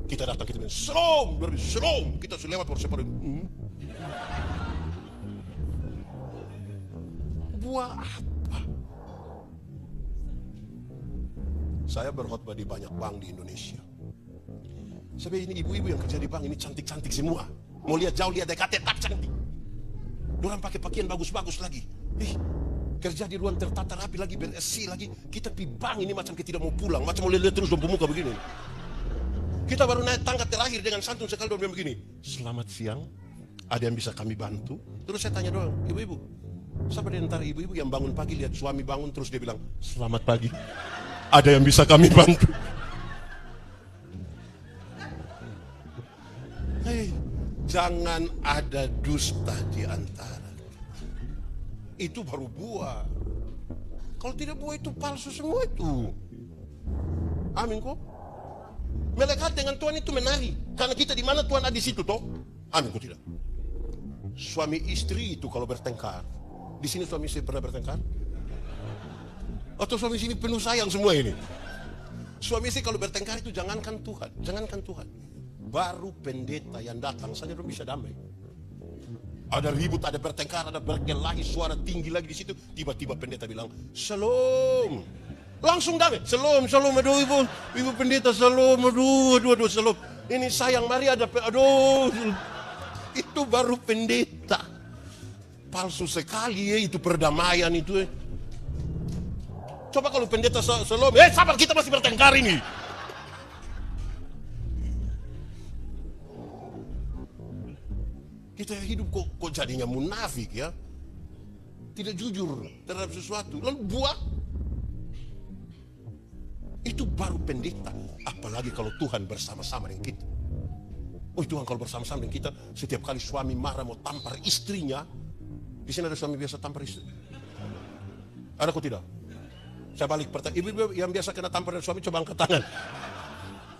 Kita datang kita bilang Shalom, kita sudah lewat separuh. Buah apa? Saya berkhotbah di banyak bank di Indonesia. Sampai ini ibu-ibu yang kerja di bank ini cantik-cantik semua. Mau lihat jauh, lihat dekat, tetap cantik. Dorang pakai pakaian bagus-bagus lagi. Kerja di ruang tertata rapi lagi, bersih lagi. Kita di bank ini macam kita tidak mau pulang, macam mau lihat terus dong pemuka begini. Kita baru naik tangga terakhir dengan santun sekali dong begini. Selamat siang, ada yang bisa kami bantu? Terus saya tanya doang, ibu-ibu, siapa di antara ibu-ibu yang bangun pagi lihat suami bangun terus dia bilang, selamat pagi, ada yang bisa kami bantu? Jangan ada dusta di antara. Itu baru buah. Kalau tidak buah itu palsu semua itu. Amin kok. Melekat dengan Tuhan itu menari. Karena kita di mana Tuhan ada di situ toh. Amin kok tidak. Suami istri itu kalau bertengkar. Di sini suami istri pernah bertengkar? Atau suami istri penuh sayang semua ini? Suami istri kalau bertengkar itu jangankan Tuhan. Jangankan Tuhan. Baru pendeta yang datang saja belum bisa damai. Ada ribut, ada bertengkar, ada berkelahi, suara tinggi lagi di situ. Tiba-tiba pendeta bilang, "Shalom." Langsung damai. "Shalom, shalom, aduh ibu pendeta, shalom, aduh, shalom. Ini sayang, mari ada, aduh." Itu baru pendeta. Palsu sekali ya itu perdamaian itu. Coba kalau pendeta shalom, sabar kita masih bertengkar ini. Kita hidup kok jadinya munafik ya. Tidak jujur terhadap sesuatu. Lalu buat. Itu baru pendeta. Apalagi kalau Tuhan bersama-sama dengan kita. Oh Tuhan kalau bersama-sama dengan kita. Setiap kali suami marah mau tampar istrinya. Di sini ada suami biasa tampar istri. Ada kok tidak? Saya balik pertanyaan. Ibu-ibu yang biasa kena tampar dari suami coba angkat tangan.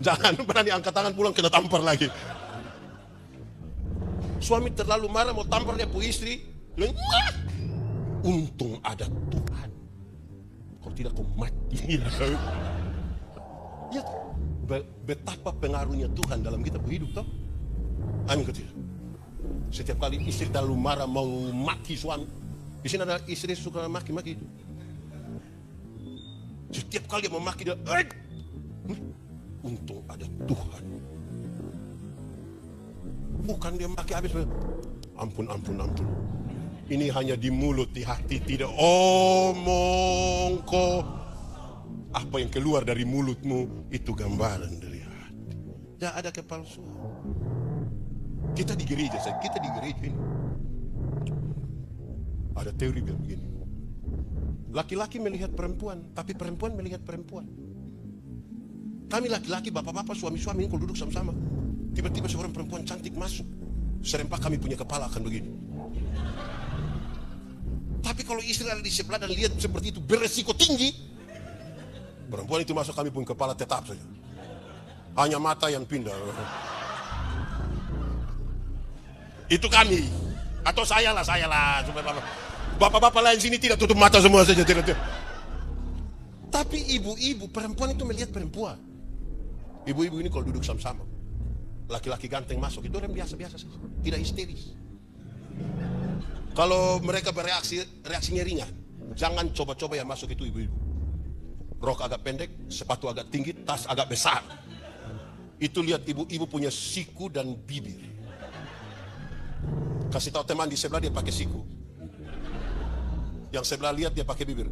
Jangan berani angkat tangan pulang kena tampar lagi. Suami terlalu marah mau tampar dia pu istri. Untung ada Tuhan. Kalau tidak kau mati. Ya, betapa pengaruhnya Tuhan dalam kita hidup toh. Amin kecil. Setiap kali istri terlalu marah mau mati suami. Di sini ada istri suka maki-maki itu. Setiap kali dia mau maki dia, untung ada Tuhan. Bukan dia maki habis. Ampun. Ini hanya di mulut, di hati tidak. Omong kok. Apa yang keluar dari mulutmu itu gambaran dari hati. Ya ada kepalsuan. Kita di gereja ini. Ada teori bilang begini. Laki-laki melihat perempuan, tapi perempuan melihat perempuan. Kami laki-laki, bapak-bapak, suami-suami ini kalau duduk sama-sama. Tiba-tiba seorang perempuan cantik masuk. Serempak kami punya kepala akan begini. Tapi kalau istri ada di sebelah dan lihat seperti itu beresiko tinggi. Perempuan itu masuk kami punya kepala tetap saja. Hanya mata yang pindah. Itu kami. Atau saya lah. Supaya bapak-bapak lain sini tidak tutup mata semua saja. Tidak. Tapi ibu-ibu, perempuan itu melihat perempuan. Ibu-ibu ini kalau duduk sama-sama. Laki-laki ganteng masuk, itu orang biasa-biasa saja. Tidak histeris. Kalau mereka reaksinya ringan. Jangan coba-coba yang masuk itu ibu-ibu. Rok agak pendek, sepatu agak tinggi, tas agak besar. Itu lihat ibu-ibu punya siku dan bibir. Kasih tahu teman di sebelah dia pakai siku. Yang sebelah lihat dia pakai bibir.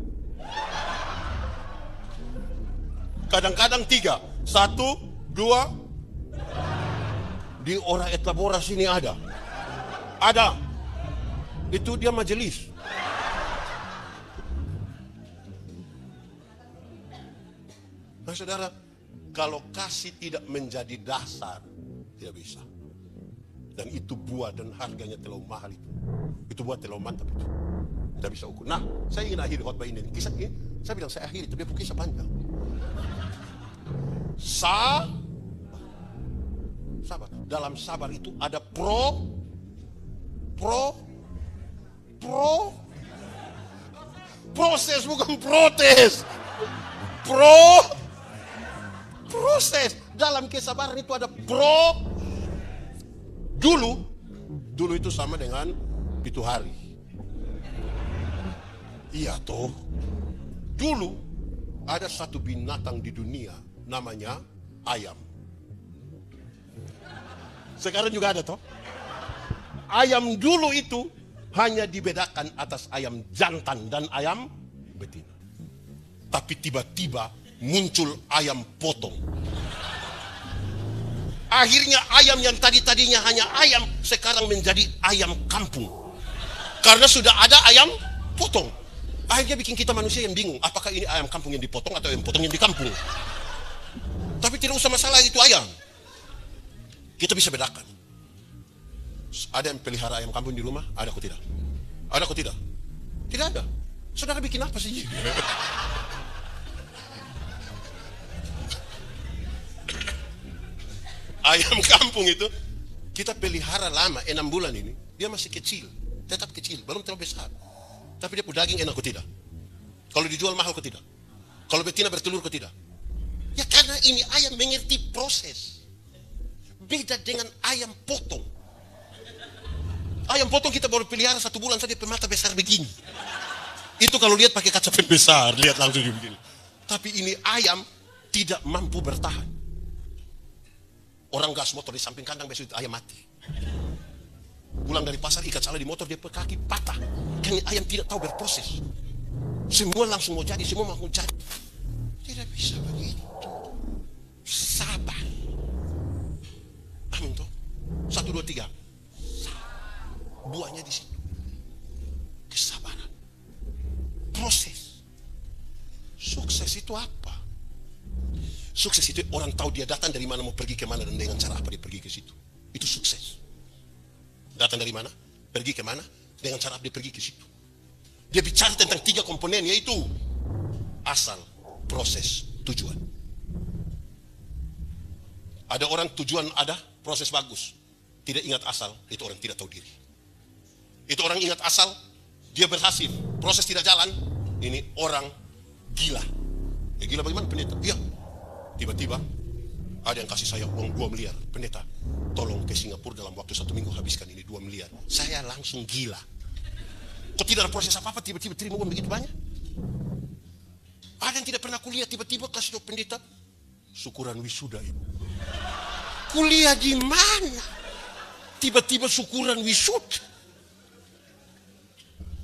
Kadang-kadang 3, 1, 2. Di orang etlabora sini ada. Itu dia majelis. Nah saudara, kalau kasih tidak menjadi dasar, tidak bisa. Dan itu buah dan harganya terlalu mahal itu. Itu buah terlalu mantap itu. Tidak bisa ukur. Nah, saya ingin akhiri khotbah ini. Kisah ini, saya bilang saya akhiri, tapi kisah panjang. Sabar. Dalam sabar itu ada proses bukan protes. Proses. Dalam kesabaran itu ada dulu itu sama dengan itu hari. Iya toh. Dulu ada satu binatang di dunia namanya ayam. Sekarang juga ada toh. Ayam dulu itu hanya dibedakan atas ayam jantan dan ayam betina. Tapi tiba-tiba muncul ayam potong. Akhirnya ayam yang tadinya hanya ayam sekarang menjadi ayam kampung. Karena sudah ada ayam potong. Akhirnya bikin kita manusia yang bingung. Apakah ini ayam kampung yang dipotong atau ayam potong yang di kampung? Tapi tidak usah masalah itu ayam. Kita bisa bedakan. Ada yang pelihara ayam kampung di rumah? Ada atau tidak? Ada atau tidak? Tidak ada. Saudara bikin apa sih? Ayam kampung itu kita pelihara lama 6 bulan ini. Dia masih kecil, tetap kecil, belum terlalu besar. Tapi dia punya daging enak atau tidak? Kalau dijual mahal atau tidak? Kalau betina bertelur atau tidak? Ya karena ini ayam mengerti proses. Beda dengan ayam potong. Ayam potong kita baru pelihara 1 bulan saja mata besar begini. Itu kalau lihat pakai kaca pembesar, lihat langsung begini. Tapi ini ayam tidak mampu bertahan. Orang gas motor di samping kandang besok itu ayam mati. Pulang dari pasar ikat salah di motor dia kaki patah. Karena ayam tidak tahu berproses. Semua langsung mau jadi, semua mau jadi. Tidak bisa begitu. Sabar. Amin toh. 1, 2, 3. Buahnya di situ. Kesabaran. Proses. Sukses itu apa? Sukses itu orang tahu dia datang dari mana, mau pergi ke mana, dan dengan cara apa dia pergi ke situ. Itu sukses. Datang dari mana, pergi ke mana, dengan cara apa dia pergi ke situ. Dia bicara tentang 3 komponen, yaitu asal, proses, tujuan. Ada orang tujuan ada, proses bagus. Tidak ingat asal, itu orang tidak tahu diri. Itu orang ingat asal, dia berhasil, proses tidak jalan, ini orang gila. Ya gila bagaimana pendeta? Iya. Tiba-tiba ada yang kasih saya uang 2 miliar. Pendeta, tolong ke Singapura dalam waktu 1 minggu habiskan ini 2 miliar. Saya langsung gila. Kok tidak ada proses apa-apa, tiba-tiba terima uang begitu banyak? Ada yang tidak pernah kuliah, tiba-tiba kasih tahu pendeta, syukuran wisuda ini. Kuliah di mana? Tiba-tiba syukuran wisuda.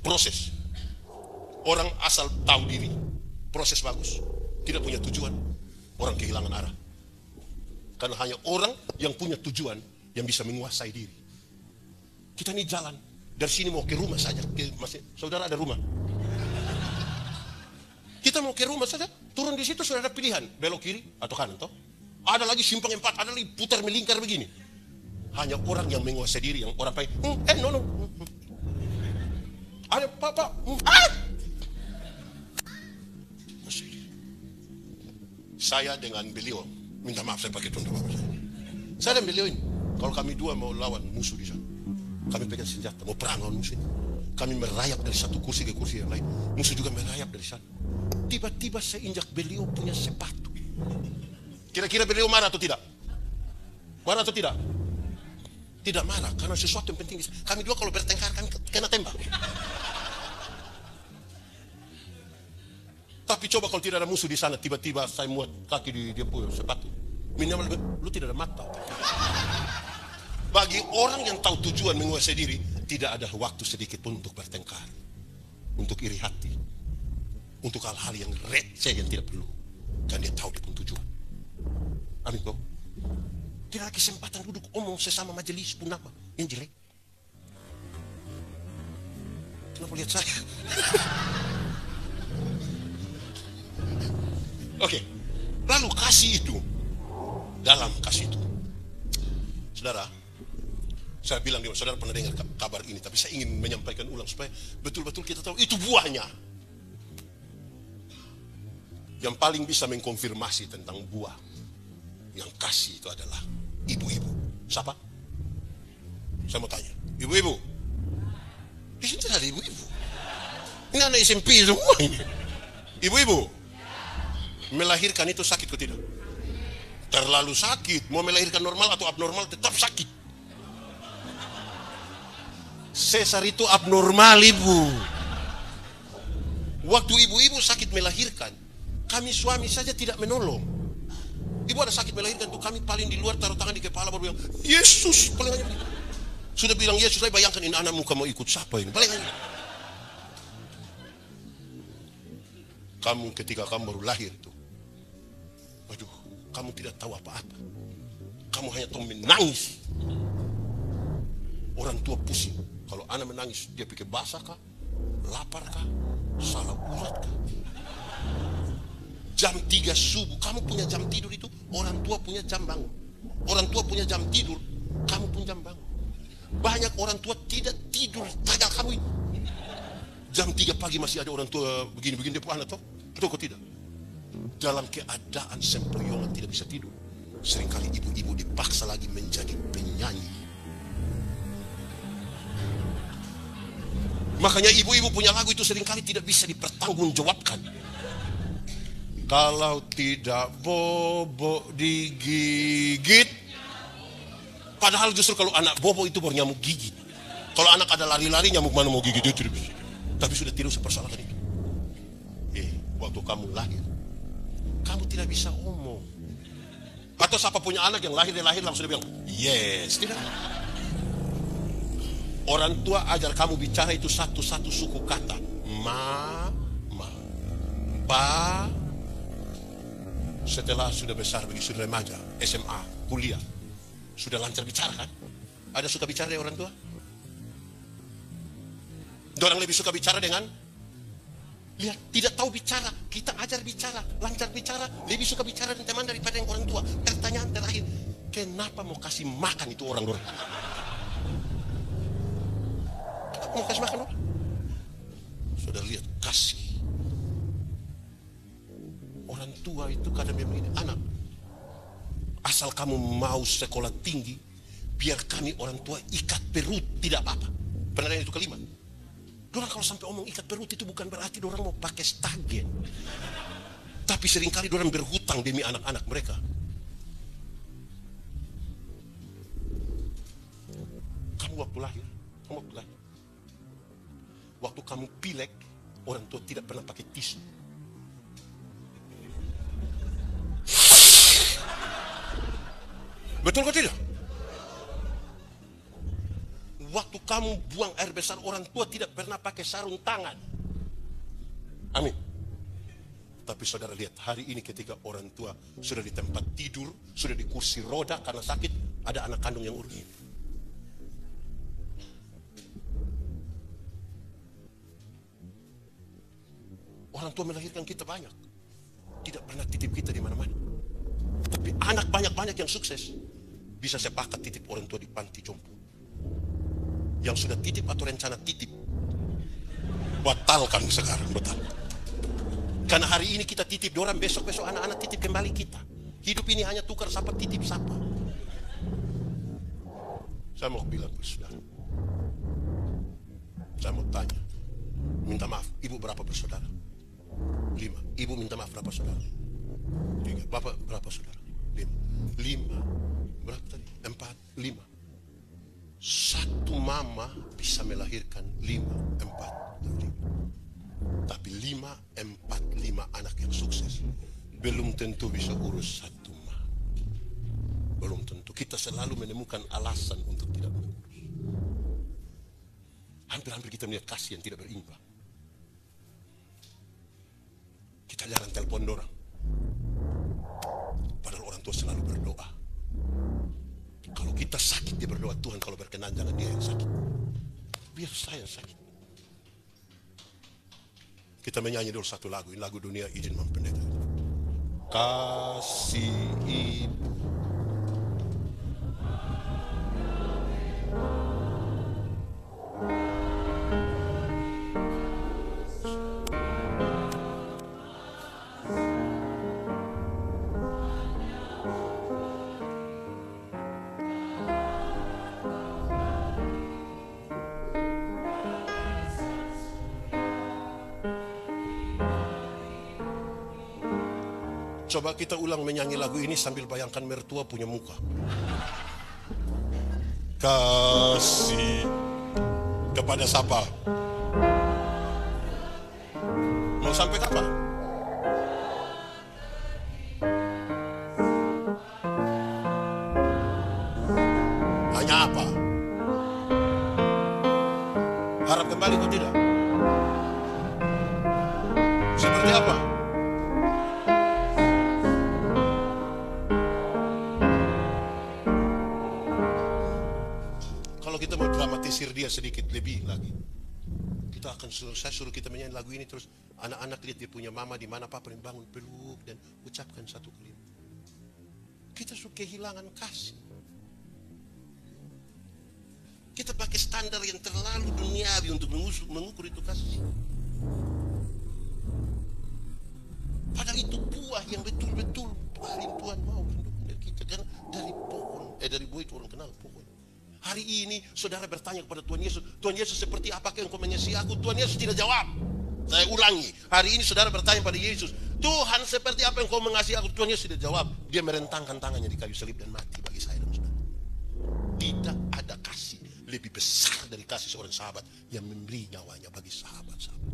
Proses. Orang asal tahu diri, proses bagus, tidak punya tujuan, orang kehilangan arah. Karena hanya orang yang punya tujuan yang bisa menguasai diri. Kita ini jalan dari sini mau ke rumah saja. Saudara ada rumah? Kita mau ke rumah saja, turun di situ sudah ada pilihan, belok kiri atau kanan toh. Ada lagi simpang 4, ada lagi putar melingkar begini. Hanya orang yang menguasai diri, yang orang pakai, no. Ada papa, Saya dengan beliau, minta maaf saya pakai tunda bapak saya. Saya dan beliau ini, kalau kami 2 mau lawan musuh di sana, kami pegang senjata, mau perang lawan musuh ini. Kami merayap dari satu kursi ke kursi yang lain, musuh juga merayap dari sana. Tiba-tiba saya injak beliau punya sepatu. Kira-kira beliau marah atau tidak? Marah atau tidak? Tidak marah, karena sesuatu yang penting. Kami 2 kalau bertengkar, kami kena tembak. Tapi coba kalau tidak ada musuh di sana, tiba-tiba saya muat kaki di dia punya sepatu. Minimal lu tidak ada mata. Bagi orang yang tahu tujuan menguasai diri, tidak ada waktu sedikit pun untuk bertengkar, untuk iri hati, untuk hal-hal yang receh yang tidak perlu. Dan dia tahu dia pun tujuan. Amin kok. Tidak ada kesempatan duduk omong sesama majelis pun apa yang jelek. Kenapa lihat saya? Oke, lalu kasih itu, dalam kasih itu, saudara, saya bilang, saudara pernah dengar kabar ini, tapi saya ingin menyampaikan ulang supaya betul-betul kita tahu itu buahnya. Yang paling bisa mengkonfirmasi tentang buah yang kasih itu adalah ibu-ibu. Siapa? Saya mau tanya, ibu-ibu. Di sini ada ibu-ibu. Ini anak SMP semua ini. Ibu-ibu. Melahirkan itu sakit atau tidak? Terlalu sakit. Mau melahirkan normal atau abnormal tetap sakit. Sesar itu abnormal, ibu. Waktu ibu-ibu sakit melahirkan, kami suami saja tidak menolong. Ibu ada sakit melahirkan tuh, kami paling di luar, taruh tangan di kepala baru bilang, Yesus, paling hanya begitu. Sudah bilang Yesus, saya bayangkan ini anakmu kamu ikut siapa ini? Paling hanya. Kamu ketika kamu baru lahir tuh, aduh, kamu tidak tahu apa-apa. Kamu hanya tahu menangis. Orang tua pusing. Kalau anak menangis, dia pikir basah kah? Lapar kah? Salah urat kah? Jam 3 subuh, kamu punya jam tidur itu, orang tua punya jam bangun. Orang tua punya jam tidur, kamu pun jam bangun. Banyak orang tua tidak tidur, tagal kamu ini. Jam 3 pagi masih ada orang tua begini-begini depan anak toh? Betul kok tidak? Dalam keadaan sempoyongan tidak bisa tidur. Seringkali ibu-ibu dipaksa lagi menjadi penyanyi. Makanya ibu-ibu punya lagu itu seringkali tidak bisa dipertanggungjawabkan. Kalau tidak bobo digigit. Padahal justru kalau anak bobo itu baru nyamuk gigit. Kalau anak ada lari-lari, nyamuk mana mau gigit dia tidak bisa. Tapi sudah tidak usah persoalkan itu. Waktu kamu lahir, kamu tidak bisa omong. Atau siapa punya anak yang lahir langsung dia bilang yes, tidak. Orang tua ajar kamu bicara itu satu-satu suku kata. Ma, pa. Setelah sudah besar, begitu sudah remaja, SMA, kuliah, sudah lancar bicara kan? Ada suka bicara dari orang tua? Orang lebih suka bicara dengan lihat, tidak tahu bicara. Kita ajar bicara, lancar bicara, lebih suka bicara dengan teman daripada yang orang tua. Pertanyaan terakhir, kenapa mau kasih makan itu orang? Mau kasih makan orang? Sudah lihat, kasih. Orang tua itu kadang memang ini, anak, asal kamu mau sekolah tinggi, biar kami orang tua ikat perut, tidak apa-apa. Pernah dengar itu kalimat? Dorang kalau sampai omong ikat perut itu bukan berarti dorang mau pakai stagen. Tapi seringkali dorang berhutang demi anak-anak mereka. Kamu waktu lahir, waktu kamu pilek, orang tua tidak pernah pakai tisu. Betul kok tidak? Waktu kamu buang air besar, orang tua tidak pernah pakai sarung tangan. Amin. Tapi saudara lihat, hari ini ketika orang tua sudah di tempat tidur, sudah di kursi roda karena sakit, ada anak kandung yang urus. Orang tua melahirkan kita banyak, tidak pernah titip kita di mana-mana. Tapi anak banyak-banyak yang sukses, bisa sepakat titip orang tua di panti jompo. Yang sudah titip atau rencana titip, batalkan sekarang, batal. Karena hari ini kita titip dorang, besok-besok anak-anak titip kembali kita. Hidup ini hanya tukar sapa titip sapa. Saya mau bilang ke saudara, saya mau tanya, minta maaf, ibu berapa bersaudara? 5. Ibu minta maaf berapa saudara? 3. Bapak berapa saudara? 5. Berapa tadi? 4, 5. Satu mama bisa melahirkan 5, 4, 5. Tapi 5, 4, 5 anak yang sukses belum tentu bisa urus satu mah. Belum tentu. Kita selalu menemukan alasan untuk tidak mengurus. Hampir-hampir kita melihat kasih yang tidak berimbang. Kita jarang telepon dorang. Padahal orang tua selalu berdoa. Kalau kita sakit, dia berdoa, Tuhan kalau berkenan jangan dia yang sakit, biar saya sakit. Kita menyanyi dulu satu lagu, ini lagu Dunia Izin Mempendeta. Kasih ibu. Coba kita ulang menyanyi lagu ini sambil bayangkan mertua punya muka. Kasih kepada siapa? Mau sampai kapan? Hanya apa? Harap kembali atau tidak? Seperti apa? Kita mau dramatisir dia sedikit lebih lagi, kita akan saya suruh kita menyanyi lagu ini terus anak-anak lihat dia punya mama di mana, papa bangun peluk dan ucapkan satu kalimat. Kita suka kehilangan kasih. Kita pakai standar yang terlalu duniawi untuk mengukur itu kasih. Padahal itu buah yang betul-betul paling Tuhan mau dari kita. Karena dari pohon, dari buah itu orang kenal pohon. Hari ini saudara bertanya kepada Tuhan Yesus seperti apakah engkau mengasihi aku? Tuhan Yesus tidak jawab. Saya ulangi, hari ini saudara bertanya pada Yesus, Tuhan seperti apa engkau mengasihi aku? Tuhan Yesus tidak jawab. Dia merentangkan tangannya di kayu salib dan mati bagi saya dan saudara. Tidak ada kasih lebih besar dari kasih seorang sahabat yang memberi nyawanya bagi sahabat-sahabat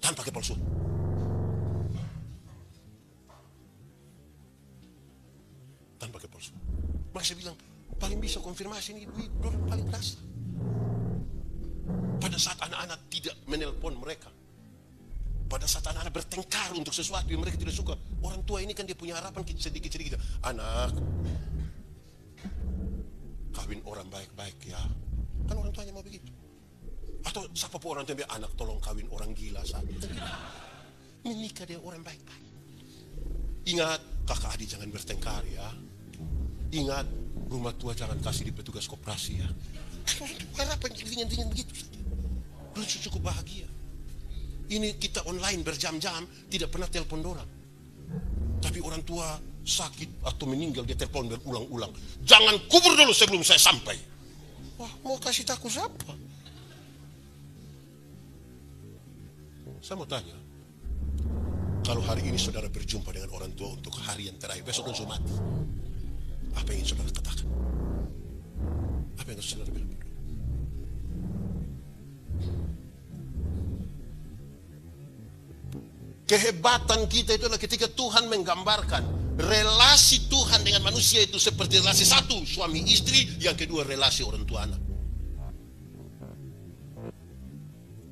tanpa kepalsuan. Tanpa kepalsuan. Maka saya bilang, paling bisa konfirmasi ini orang paling dasar. Pada saat anak-anak tidak menelpon mereka, pada saat anak-anak bertengkar untuk sesuatu yang mereka tidak suka, orang tua ini kan dia punya harapan sedikit-sedikit. Anak, kawin orang baik-baik ya. Kan orang tuanya mau begitu. Atau siapa pun orang tua bilang, anak tolong kawin orang gila saat menikah dia orang baik-baik. Ingat, kakak adik jangan bertengkar ya. Ingat, rumah tua jangan kasih di petugas koperasi ya. Harapan dingin-dingin begitu saja. Belum cukup bahagia. Ini kita online berjam-jam, tidak pernah telepon orang. Tapi orang tua sakit atau meninggal, dia telepon berulang-ulang. Jangan kubur dulu sebelum saya sampai. Wah, mau kasih tahu siapa? Saya mau tanya, kalau hari ini saudara berjumpa dengan orang tua untuk hari yang terakhir, besok sudah mati, apa yang ingin saudara katakan? Apa yang harus saudara bilang? Kehebatan kita itu adalah ketika Tuhan menggambarkan relasi Tuhan dengan manusia itu seperti relasi satu, suami istri, yang kedua relasi orang tua anak.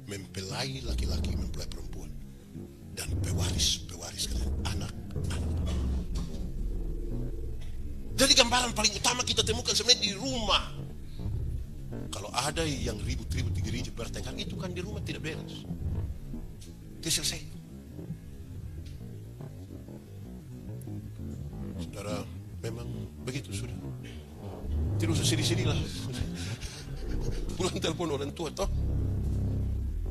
Mempelai laki-laki, mempelai perempuan, dan pewaris kalian, anak. Jadi gambaran paling utama kita temukan sebenarnya di rumah. Kalau ada yang ribut-ribut di gereja bertengkar, itu kan di rumah tidak beres. Dia selesai. Saudara, memang begitu sudah. Tidak usah sedih-sedih lah. Pulang telepon orang tua toh.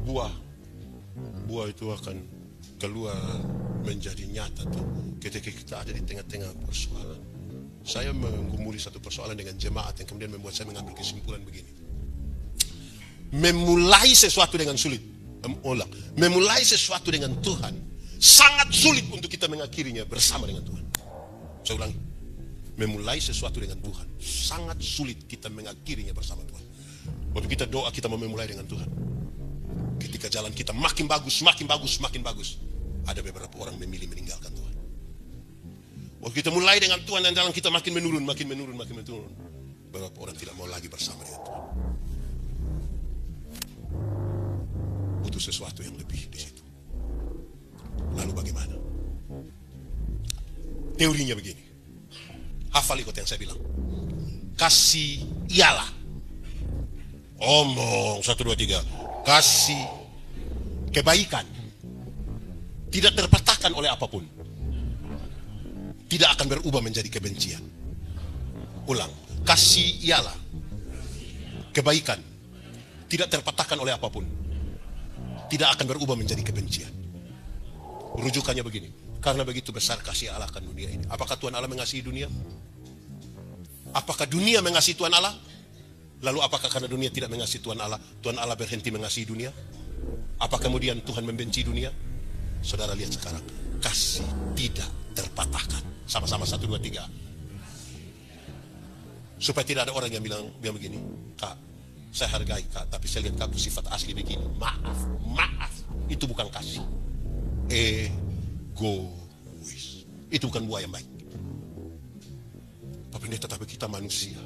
Buah itu akan keluar menjadi nyata tuh ketika kita ada di tengah-tengah persoalan. Saya menggumuli satu persoalan dengan jemaat yang kemudian membuat saya mengambil kesimpulan begini. Memulai sesuatu dengan sulit. Memulai sesuatu dengan Tuhan sangat sulit untuk kita mengakhirinya bersama dengan Tuhan. Saya ulangi, memulai sesuatu dengan Tuhan sangat sulit kita mengakhirinya bersama Tuhan. Waktu kita doa, kita mau memulai dengan Tuhan. Ketika jalan kita makin bagus, ada beberapa orang memilih meninggalkan Tuhan. Waktu kita mulai dengan Tuhan dan jalan kita makin menurun. Beberapa orang tidak mau lagi bersama dengan Tuhan. Butuh sesuatu yang lebih di situ. Lalu bagaimana? Teorinya begini. Hafal ikut yang saya bilang. Kasih ialah. Omong 1, 2, 3. Kasih kebaikan. Tidak terpatahkan oleh apapun. Tidak akan berubah menjadi kebencian. Ulang. Kasih ialah kebaikan. Tidak terpatahkan oleh apapun. Tidak akan berubah menjadi kebencian. Rujukannya begini. Karena begitu besar kasih Allah akan dunia ini. Apakah Tuhan Allah mengasihi dunia? Apakah dunia mengasihi Tuhan Allah? Lalu apakah karena dunia tidak mengasihi Tuhan Allah berhenti mengasihi dunia? Apa kemudian Tuhan membenci dunia? Saudara lihat sekarang. Kasih tidak terpatahkan. Sama-sama 1, 2, 3. Supaya tidak ada orang yang bilang begini. Kak, saya hargai kak, tapi saya lihat kamu sifat asli begini. Maaf. Itu bukan kasih. Egois. Itu bukan buah yang baik. Pak Pendeta, tapi kita manusia.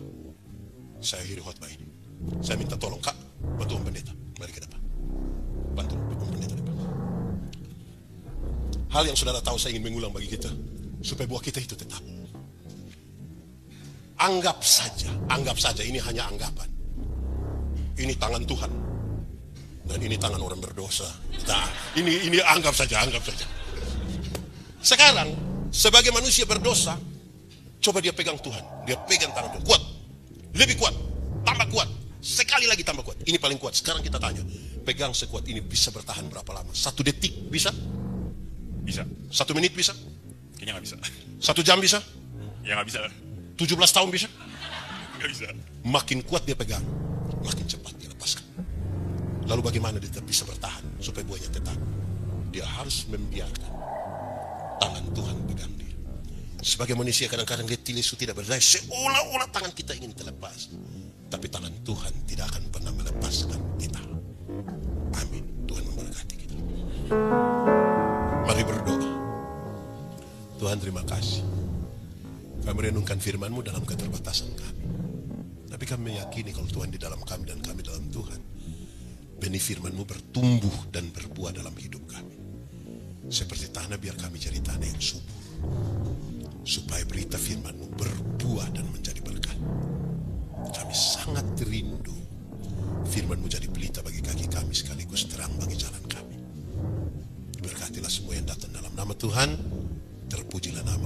Saya akhiri khotbah ini. Saya minta tolong kak, bantu Om Pendeta. Mari ke depan. Bantu Om Pendeta depan. Hal yang saudara tahu saya ingin mengulang bagi kita. Supaya buah kita itu tetap. Anggap saja ini hanya anggapan. Ini tangan Tuhan. Dan ini tangan orang berdosa. Nah, ini anggap saja. Sekarang, sebagai manusia berdosa, coba dia pegang Tuhan. Dia pegang tangan Tuhan. Kuat. Lebih kuat. Tambah kuat. lagi tambah kuat. Ini paling kuat. Sekarang kita tanya, pegang sekuat ini bisa bertahan berapa lama? 1 detik bisa? Bisa. 1 menit bisa? Kayaknya nggak bisa. 1 jam bisa? Ya nggak bisa. 17 tahun bisa? Nggak bisa. Makin kuat dia pegang, makin cepat dia lepaskan. Lalu bagaimana dia tetap bisa bertahan supaya buahnya tetap? Dia harus membiarkan tangan Tuhan pegang dia. Sebagai manusia kadang-kadang dia tilis tidak berdaya, seolah-olah tangan kita ingin terlepas. Tapi tangan Tuhan tidak akan pernah melepaskan kita. Amin. Tuhan memberkati kita. Mari berdoa. Tuhan, terima kasih. Kami renungkan firman-Mu dalam keterbatasan kami. Tapi kami meyakini kalau Tuhan di dalam kami dan kami dalam Tuhan, benih firman-Mu bertumbuh dan berbuah dalam hidup kami. Seperti tanah, biar kami jadi tanah yang subur, supaya berita firman-Mu berbuah dan menjadi berkat. Kami sangat rindu firman-Mu jadi pelita bagi kaki kami sekaligus terang bagi jalan kami. Berkatilah semua yang datang dalam nama Tuhan. Terpujilah nama